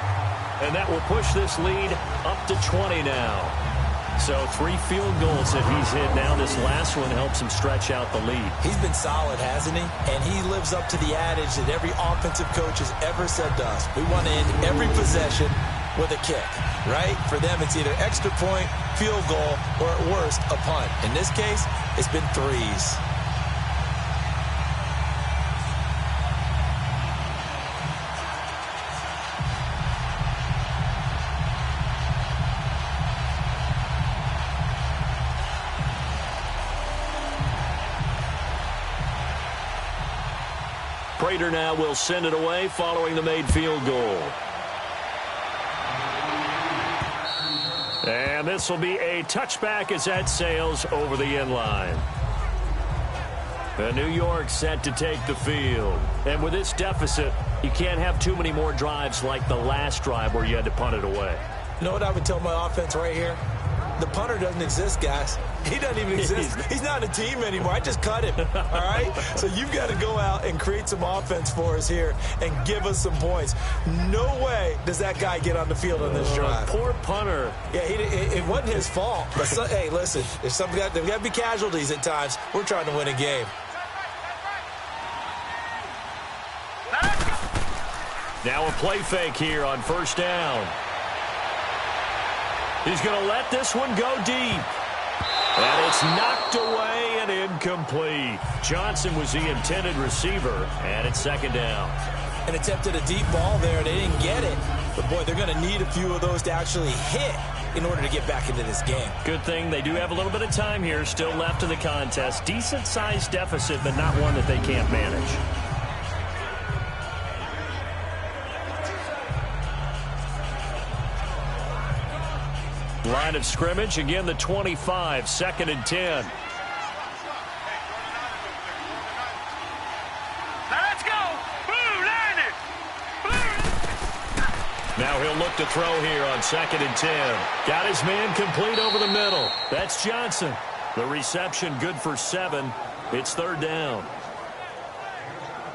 And that will push this lead up to 20 now. So 3 field goals that he's hit now. This last one helps him stretch out the lead. He's been solid, hasn't he? And he lives up to the adage that every offensive coach has ever said to us. We want to end every possession with a kick, right? For them, it's either extra point, field goal, or at worst, a punt. In this case, it's been 3s. Prater now will send it away following the made field goal. And this will be a touchback as that sails over the end line. New York set to take the field. And with this deficit, you can't have too many more drives like the last drive where you had to punt it away. You know what I would tell my offense right here? The punter doesn't exist, guys. He doesn't even exist. He's not a team anymore. I just cut him, all right? So you've got to go out and create some offense for us here and give us some points. No way does that guy get on the field on this drive. Poor punter. Yeah, it wasn't his fault. But hey, listen, there's got to be casualties at times. We're trying to win a game. Now a play fake here on first down. He's going to let this one go deep. And it's knocked away and incomplete. Johnson was the intended receiver, and it's second down. And attempted a deep ball there. They didn't get it. But, boy, they're going to need a few of those to actually hit in order to get back into this game. Good thing they do have a little bit of time here still left in the contest. Decent-sized deficit, but not one that they can't manage. Line of scrimmage, again the 25, second and 10. Let's go! Blue line it! Now he'll look to throw here on second and 10. Got his man complete over the middle. That's Johnson. The reception good for 7. It's third down.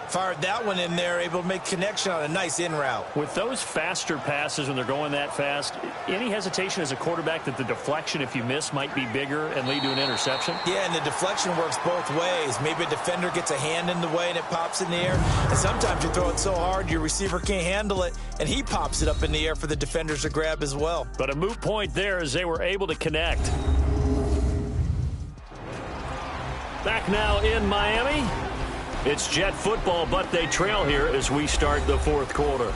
Fired that one in there, able to make connection on a nice in route. With those faster passes when they're going that fast, any hesitation as a quarterback that the deflection, if you miss, might be bigger and lead to an interception? Yeah, and the deflection works both ways. Maybe a defender gets a hand in the way and it pops in the air. And sometimes you throw it so hard your receiver can't handle it, and he pops it up in the air for the defenders to grab as well. But a moot point there as they were able to connect. Back now in Miami. It's Jet football, but they trail here as we start the fourth quarter.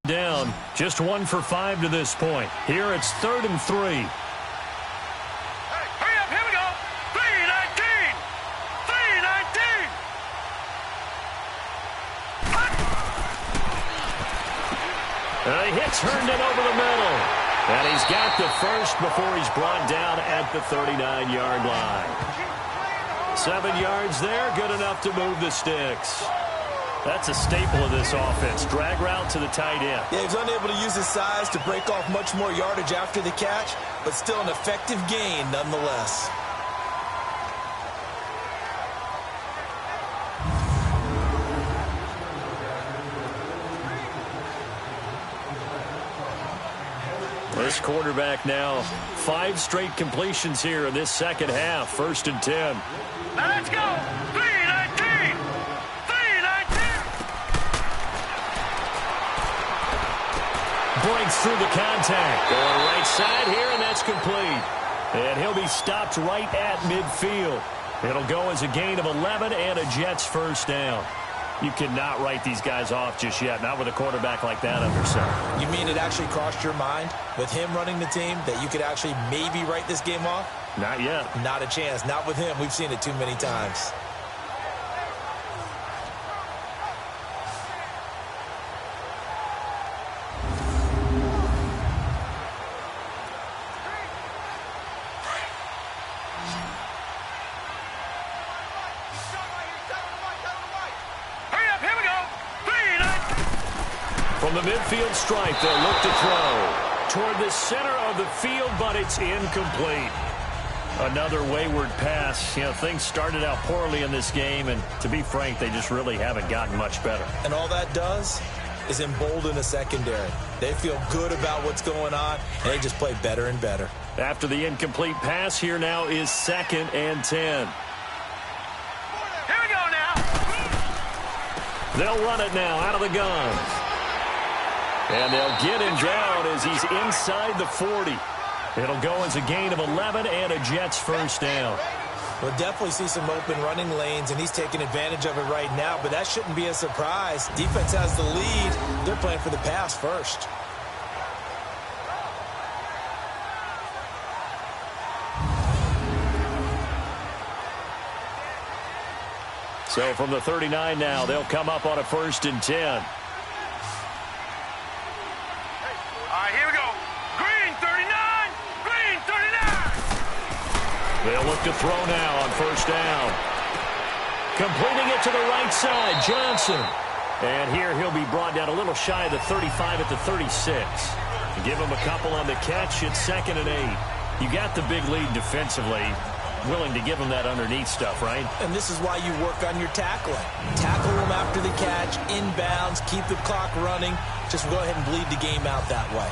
Down, just 1 for 5 to this point. Here it's 3rd and 3. Turned it over the middle. And he's got the first before he's brought down at the 39-yard line. 7 yards there, good enough to move the sticks. That's a staple of this offense. Drag route to the tight end. Yeah, he's unable to use his size to break off much more yardage after the catch, but still an effective gain nonetheless. This quarterback now 5 straight completions here in this second half. 1st and 10. Now let's go. 3-19. 3-19. Breaks through the contact. Going right side here, and that's complete. And he'll be stopped right at midfield. It'll go as a gain of 11 and a Jets first down. You cannot write these guys off just yet, not with a quarterback like that under center. You mean it actually crossed your mind with him running the team that you could actually maybe write this game off? Not yet. Not a chance. Not with him. We've seen it too many times. From the midfield stripe, they'll look to throw toward the center of the field, but it's incomplete. Another wayward pass. You know, things started out poorly in this game, and to be frank, they just really haven't gotten much better. And all that does is embolden the secondary. They feel good about what's going on, and they just play better and better. After the incomplete pass, here now is 2nd and 10. Here we go now. They'll run it now out of the gun. And they'll get him down as he's inside the 40. It'll go as a gain of 11 and a Jets first down. We'll definitely see some open running lanes, and he's taking advantage of it right now, but that shouldn't be a surprise. Defense has the lead. They're playing for the pass first. So from the 39 now, they'll come up on a 1st and 10. All right, here we go. Green 39. Green 39. They'll look to throw now on first down. Completing it to the right side, Johnson. And here he'll be brought down a little shy of the 35 at the 36. Give him a couple on the catch. It's 2nd and 8. You got the big lead defensively. Willing to give him that underneath stuff, right? And this is why you work on your tackling. Tackle them after the catch, inbounds, keep the clock running. Just go ahead and bleed the game out that way.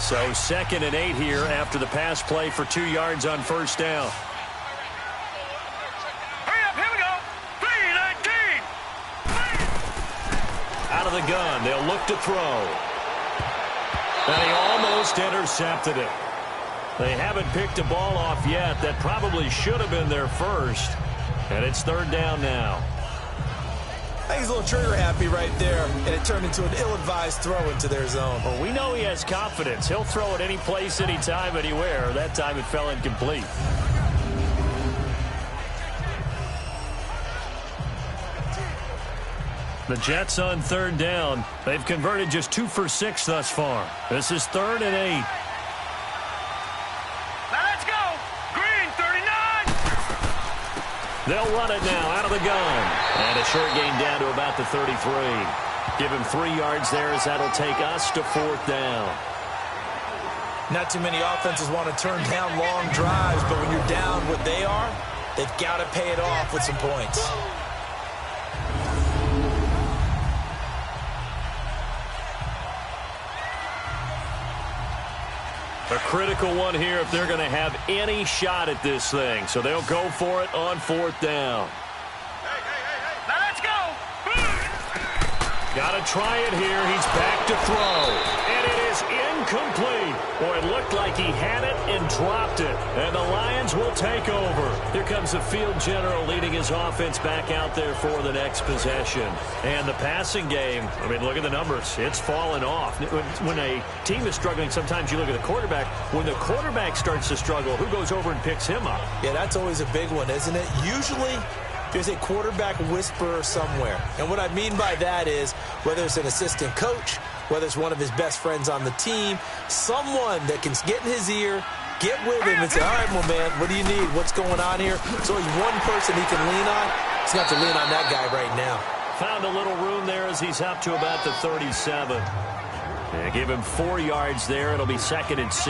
So 2nd and 8 here after the pass play for 2 yards on first down. Hurry up, here we go. 3-19. Out of the gun, they'll look to throw. And he almost intercepted it. They haven't picked a ball off yet. That probably should have been their first. And it's 3rd down now. I think he's a little trigger happy right there, and it turned into an ill-advised throw into their zone. Well, we know he has confidence. He'll throw it any place, anytime, anywhere. That time it fell incomplete. The Jets on 3rd down. They've converted just 2 for 6 thus far. This is 3rd and 8. Now let's go. Green, 39. They'll run it now out of the gun. And a short gain down to about the 33. Give him 3 yards there as that'll take us to 4th down. Not too many offenses want to turn down long drives, but when you're down what they are, they've got to pay it off with some points. A critical one here if they're going to have any shot at this thing. So they'll go for it on 4th down. Now let's go. Got to try it here. He's back to throw. And it is incomplete. Boy, it looked like he had it and dropped it. And the Lions will take over. Here comes the field general leading his offense back out there for the next possession. And the passing game, I mean, look at the numbers. It's fallen off. When a team is struggling, sometimes you look at the quarterback. When the quarterback starts to struggle, who goes over and picks him up? Yeah, that's always a big one, isn't it? Usually there's a quarterback whisperer somewhere. And what I mean by that is whether it's an assistant coach, whether it's one of his best friends on the team, someone that can get in his ear, get with him and say, all right, well, man, what do you need? What's going on here? There's always one person he can lean on. He's got to lean on that guy right now. Found a little room there as he's up to about the 37. And give him 4 yards there. It'll be 2nd and 6.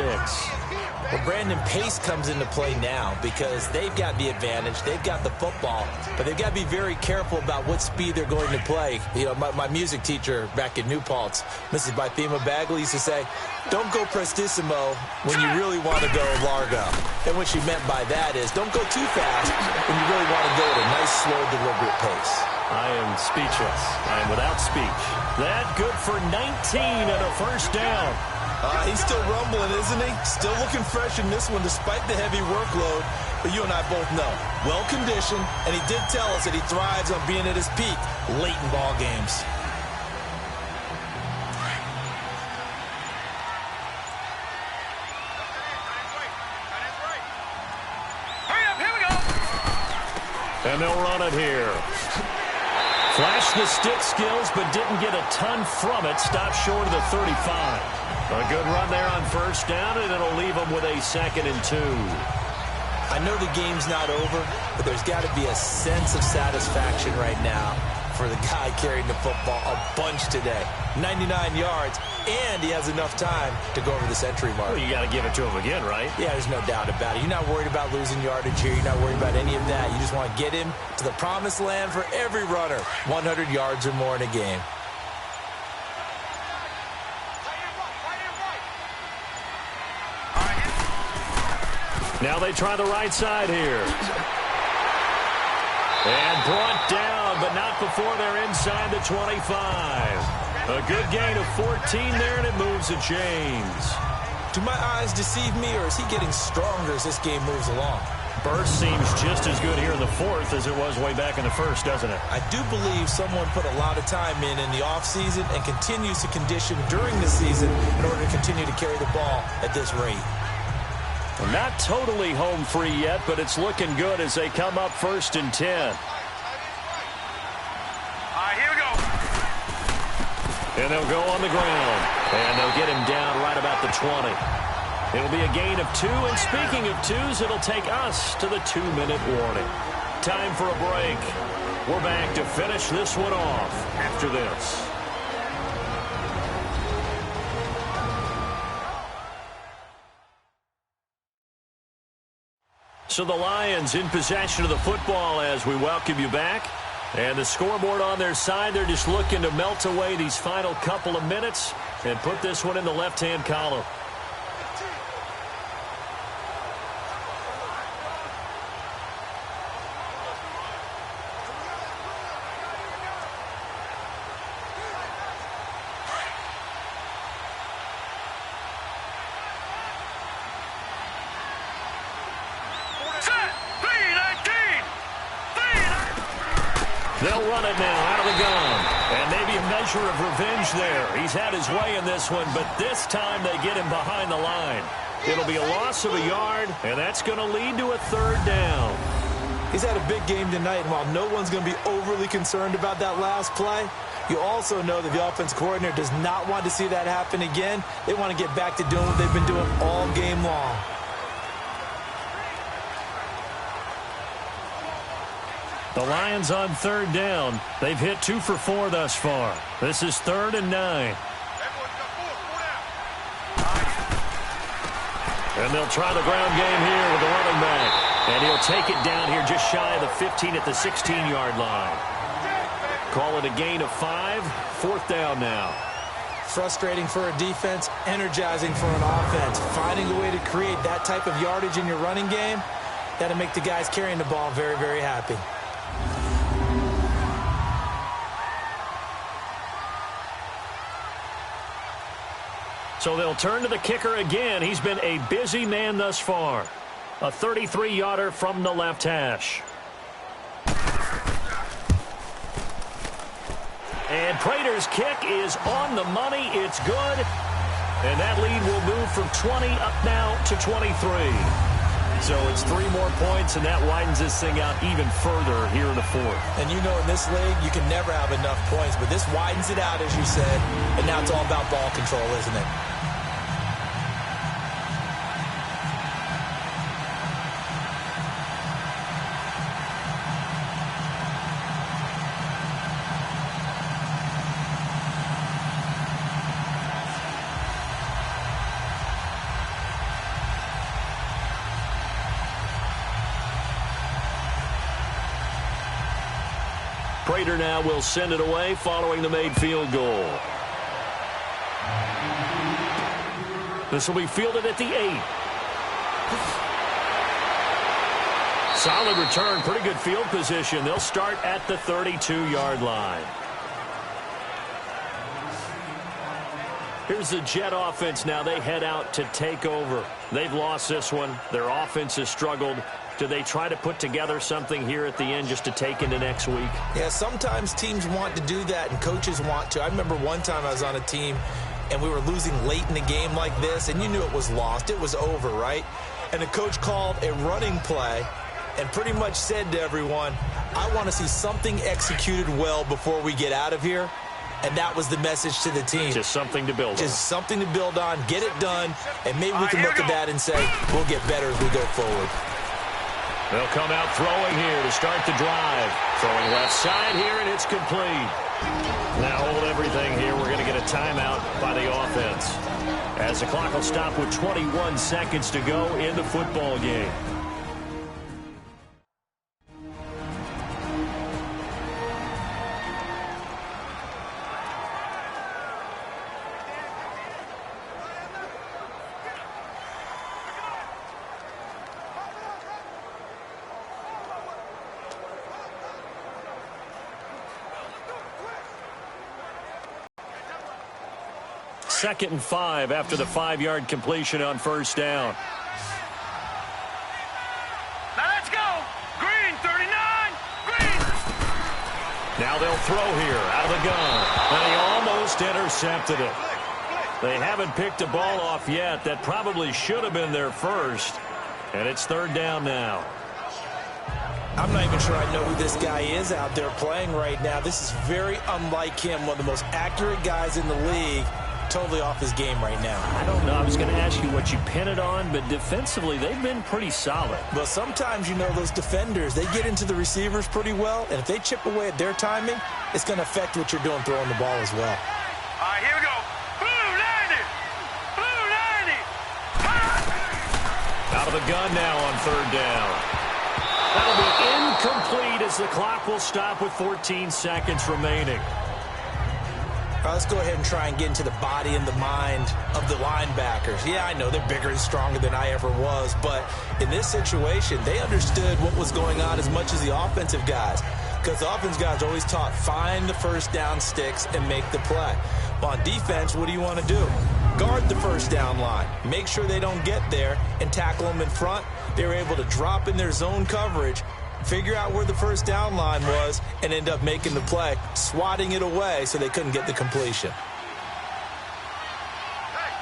Well, Brandon, pace comes into play now because they've got the advantage. They've got the football, but they've got to be very careful about what speed they're going to play. You know, my music teacher back in New Paltz, Mrs. Bythema Bagley, used to say, don't go prestissimo when you really want to go largo. And what she meant by that is don't go too fast when you really want to go at a nice, slow, deliberate pace. I am speechless. I am without speech. That good for 19 and a first down. He's still rumbling, isn't he? Still looking fresh in this one despite the heavy workload. But you and I both know, well-conditioned, and he did tell us that he thrives on being at his peak late in ball games. Hurry up, here we go. And they'll run it here. Flashed the stick skills, but didn't get a ton from it. Stopped short of the 35. A good run there on first down, and it'll leave them with a 2nd and 2. I know the game's not over, but there's got to be a sense of satisfaction right now for the guy carrying the football a bunch today. 99 yards, and he has enough time to go over the century mark. Well, you got to give it to him again, right? Yeah, there's no doubt about it. You're not worried about losing yardage here. You're not worried about any of that. You just want to get him to the promised land for every runner. 100 yards or more in a game. Now they try the right side here. And brought down, but not before they're inside the 25. A good gain of 14 there, and it moves the chains. Do my eyes deceive me, or is he getting stronger as this game moves along? Burst seems just as good here in the 4th as it was way back in the 1st, doesn't it? I do believe someone put a lot of time in the offseason and continues to condition during the season in order to continue to carry the ball at this rate. Not totally home free yet, but it's looking good as they come up 1st and 10. All right, here we go. And they'll go on the ground. And they'll get him down right about the 20. It'll be a gain of 2. And speaking of 2s, it'll take us to the 2-minute warning. Time for a break. We're back to finish this one off after this. So the Lions in possession of the football as we welcome you back. And the scoreboard on their side, they're just looking to melt away these final couple of minutes and put this one in the left-hand column. They'll run it now out of the gun. And maybe a measure of revenge there. He's had his way in this one, but this time they get him behind the line. It'll be a loss of a yard, and that's going to lead to a 3rd down. He's had a big game tonight, and while no one's going to be overly concerned about that last play, you also know that the offense coordinator does not want to see that happen again. They want to get back to doing what they've been doing all game long. The Lions on 3rd down. They've hit 2 for 4 thus far. This is 3rd and 9. And they'll try the ground game here with the running back. And he'll take it down here just shy of the 15 at the 16-yard line. Call it a gain of 5. 4th down now. Frustrating for a defense, energizing for an offense. Finding a way to create that type of yardage in your running game, that'll make the guys carrying the ball very, very happy. So they'll turn to the kicker again. He's been a busy man thus far. A 33-yarder from the left hash. And Prater's kick is on the money. It's good. And that lead will move from 20 up now to 23. So it's 3 more points, and that widens this thing out even further here in the 4th. And you know in this league, you can never have enough points, but this widens it out, as you said, and now it's all about ball control, isn't it? Prater now will send it away following the made field goal. This will be fielded at the 8. Solid return, pretty good field position. They'll start at the 32-yard line. Here's the Jet offense now. They head out to take over. They've lost this one. Their offense has struggled. Do they try to put together something here at the end just to take into next week? Yeah, sometimes teams want to do that and coaches want to. I remember one time I was on a team and we were losing late in the game like this, and you knew it was lost. It was over, right? And the coach called a running play and pretty much said to everyone, I want to see something executed well before we get out of here. And that was the message to the team. Just something to build on. Just something to build on, get it done, and maybe we can look at that and say, we'll get better as we go forward. They'll come out throwing here to start the drive. Throwing left side here, and it's complete. Now hold everything here. We're going to get a timeout by the offense, as the clock will stop with 21 seconds to go in the football game. Second and 5 after the 5-yard completion on first down. Now let's go. Green, 39. Green. Now they'll throw here out of the gun. And he almost intercepted it. They haven't picked a ball off yet. That probably should have been their first. And it's third down now. I'm not even sure I know who this guy is out there playing right now. This is very unlike him, one of the most accurate guys in the league. Totally off his game right now. I don't know. I was going to ask you what you pin it on, but defensively, they've been pretty solid. Well, sometimes, you know, those defenders, they get into the receivers pretty well, and if they chip away at their timing, it's going to affect what you're doing throwing the ball as well. All right, here we go. Blue 90. Blue 90. Out of the gun now on third down. That'll be incomplete as the clock will stop with 14 seconds remaining. All right, let's go ahead and try and get into the body and the mind of the linebackers. Yeah, I know they're bigger and stronger than I ever was, but in this situation, they understood what was going on as much as the offensive guys, because the offensive guys are always taught, find the first down sticks and make the play. Well, on defense, what do you want to do? Guard the first down line. Make sure they don't get there and tackle them in front. They were able to drop in their zone coverage, figure out where the first down line was, and end up making the play, swatting it away so they couldn't get the completion.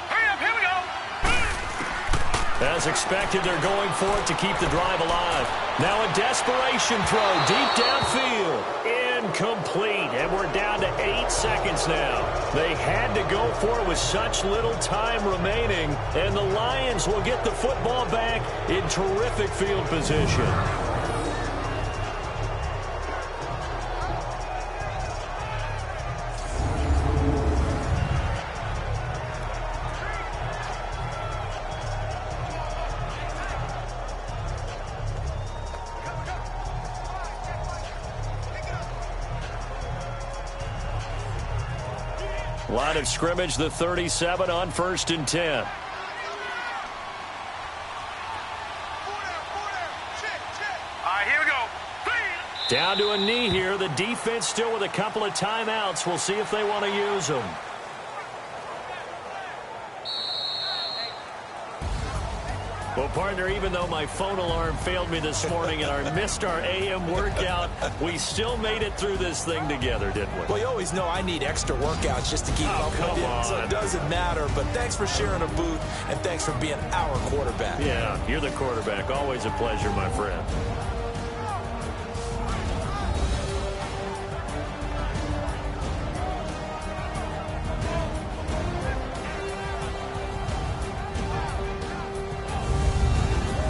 Hurry up, here we go. As expected, they're going for it to keep the drive alive. Now a desperation throw deep downfield. Incomplete, and we're down to 8 seconds now. They had to go for it with such little time remaining, and the Lions will get the football back in terrific field position. Line of scrimmage, the 37 on 1st and 10. All right, here we go. Down to a knee here. The defense still with a couple of timeouts. We'll see if they want to use them. Well, partner, even though my phone alarm failed me this morning and I missed our AM workout, we still made it through this thing together, didn't we? Well, you always know I need extra workouts just to keep up with you, so it doesn't matter. But thanks for sharing a booth, and thanks for being our quarterback. Yeah, you're the quarterback. Always a pleasure, my friend.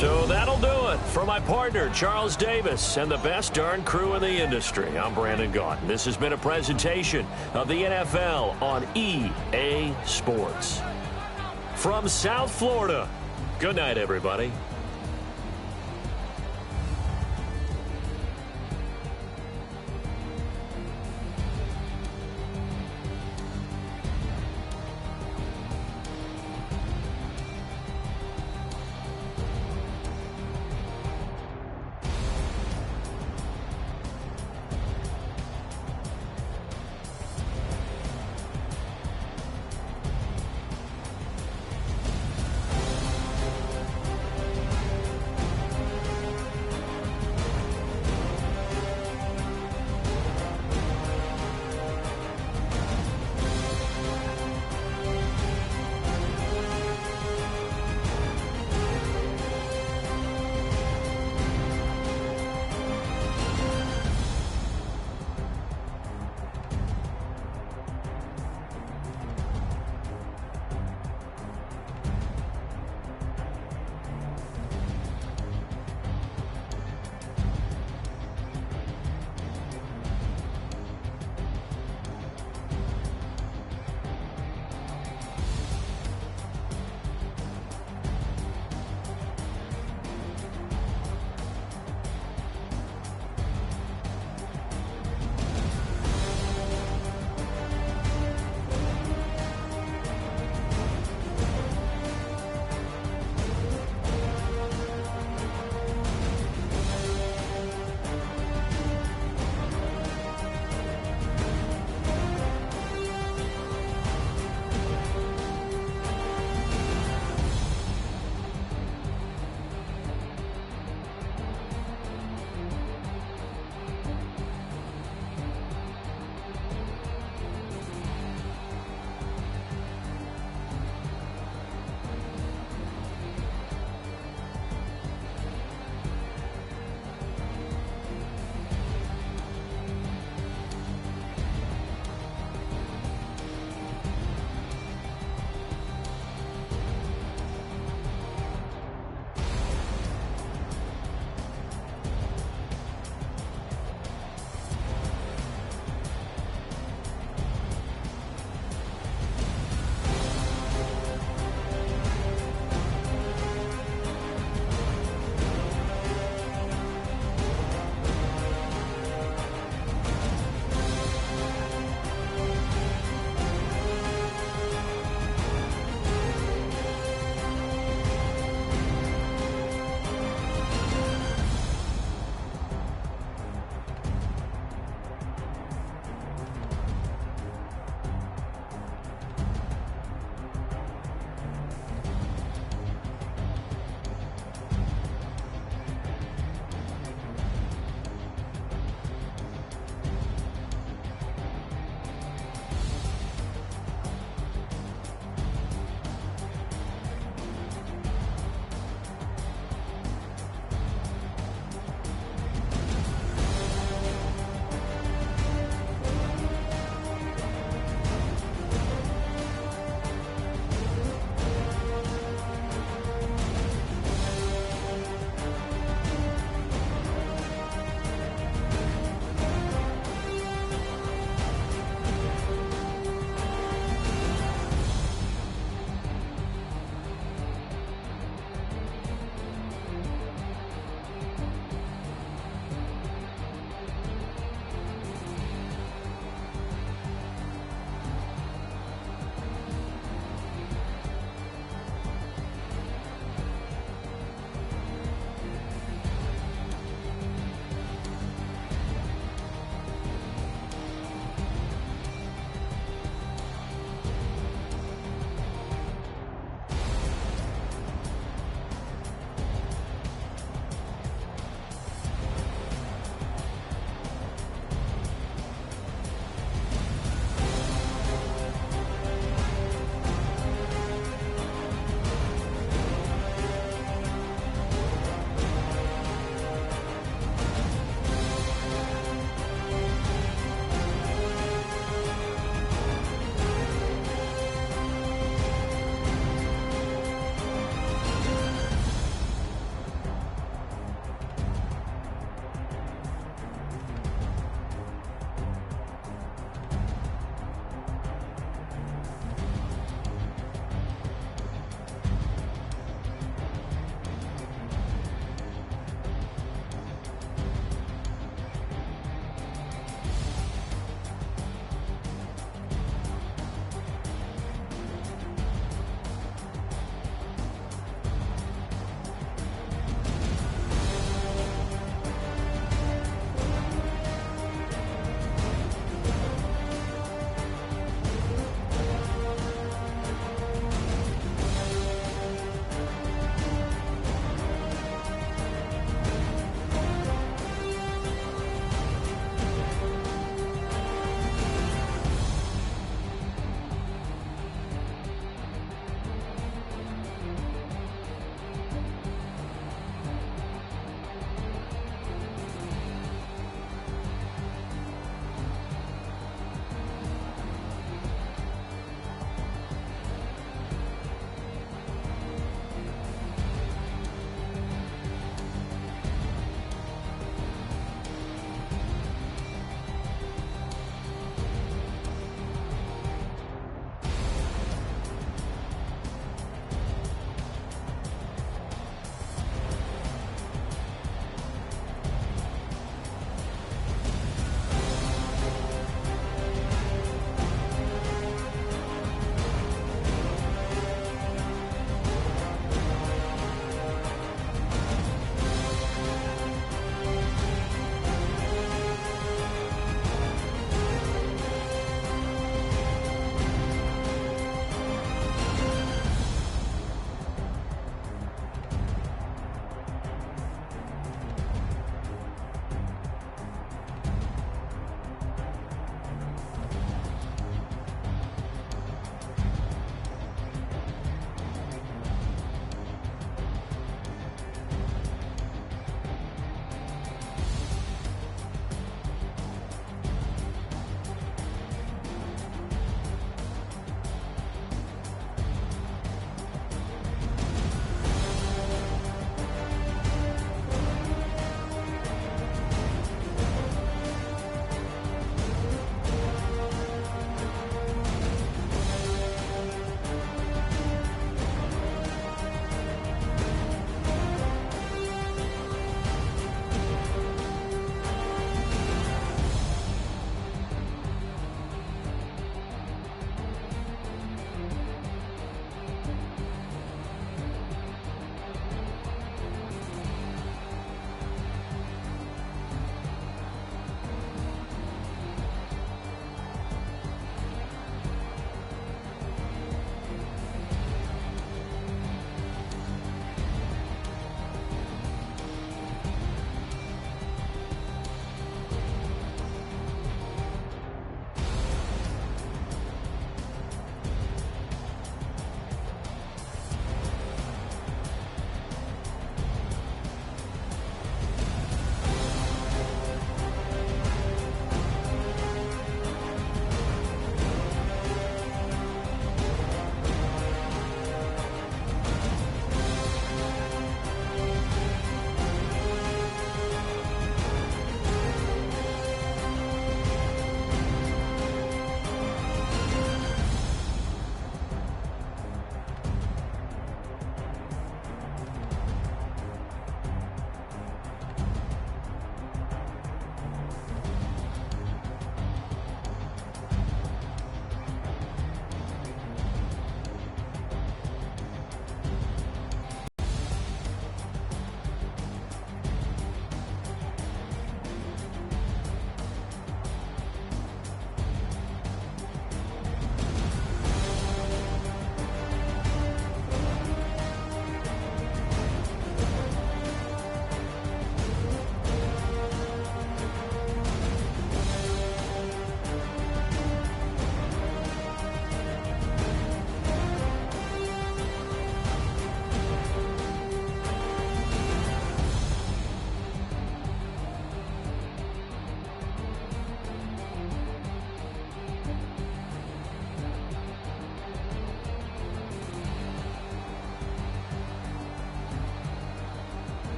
So that'll do it for my partner, Charles Davis, and the best darn crew in the industry. I'm Brandon Gaughan. This has been a presentation of the NFL on EA Sports. From South Florida, good night, everybody.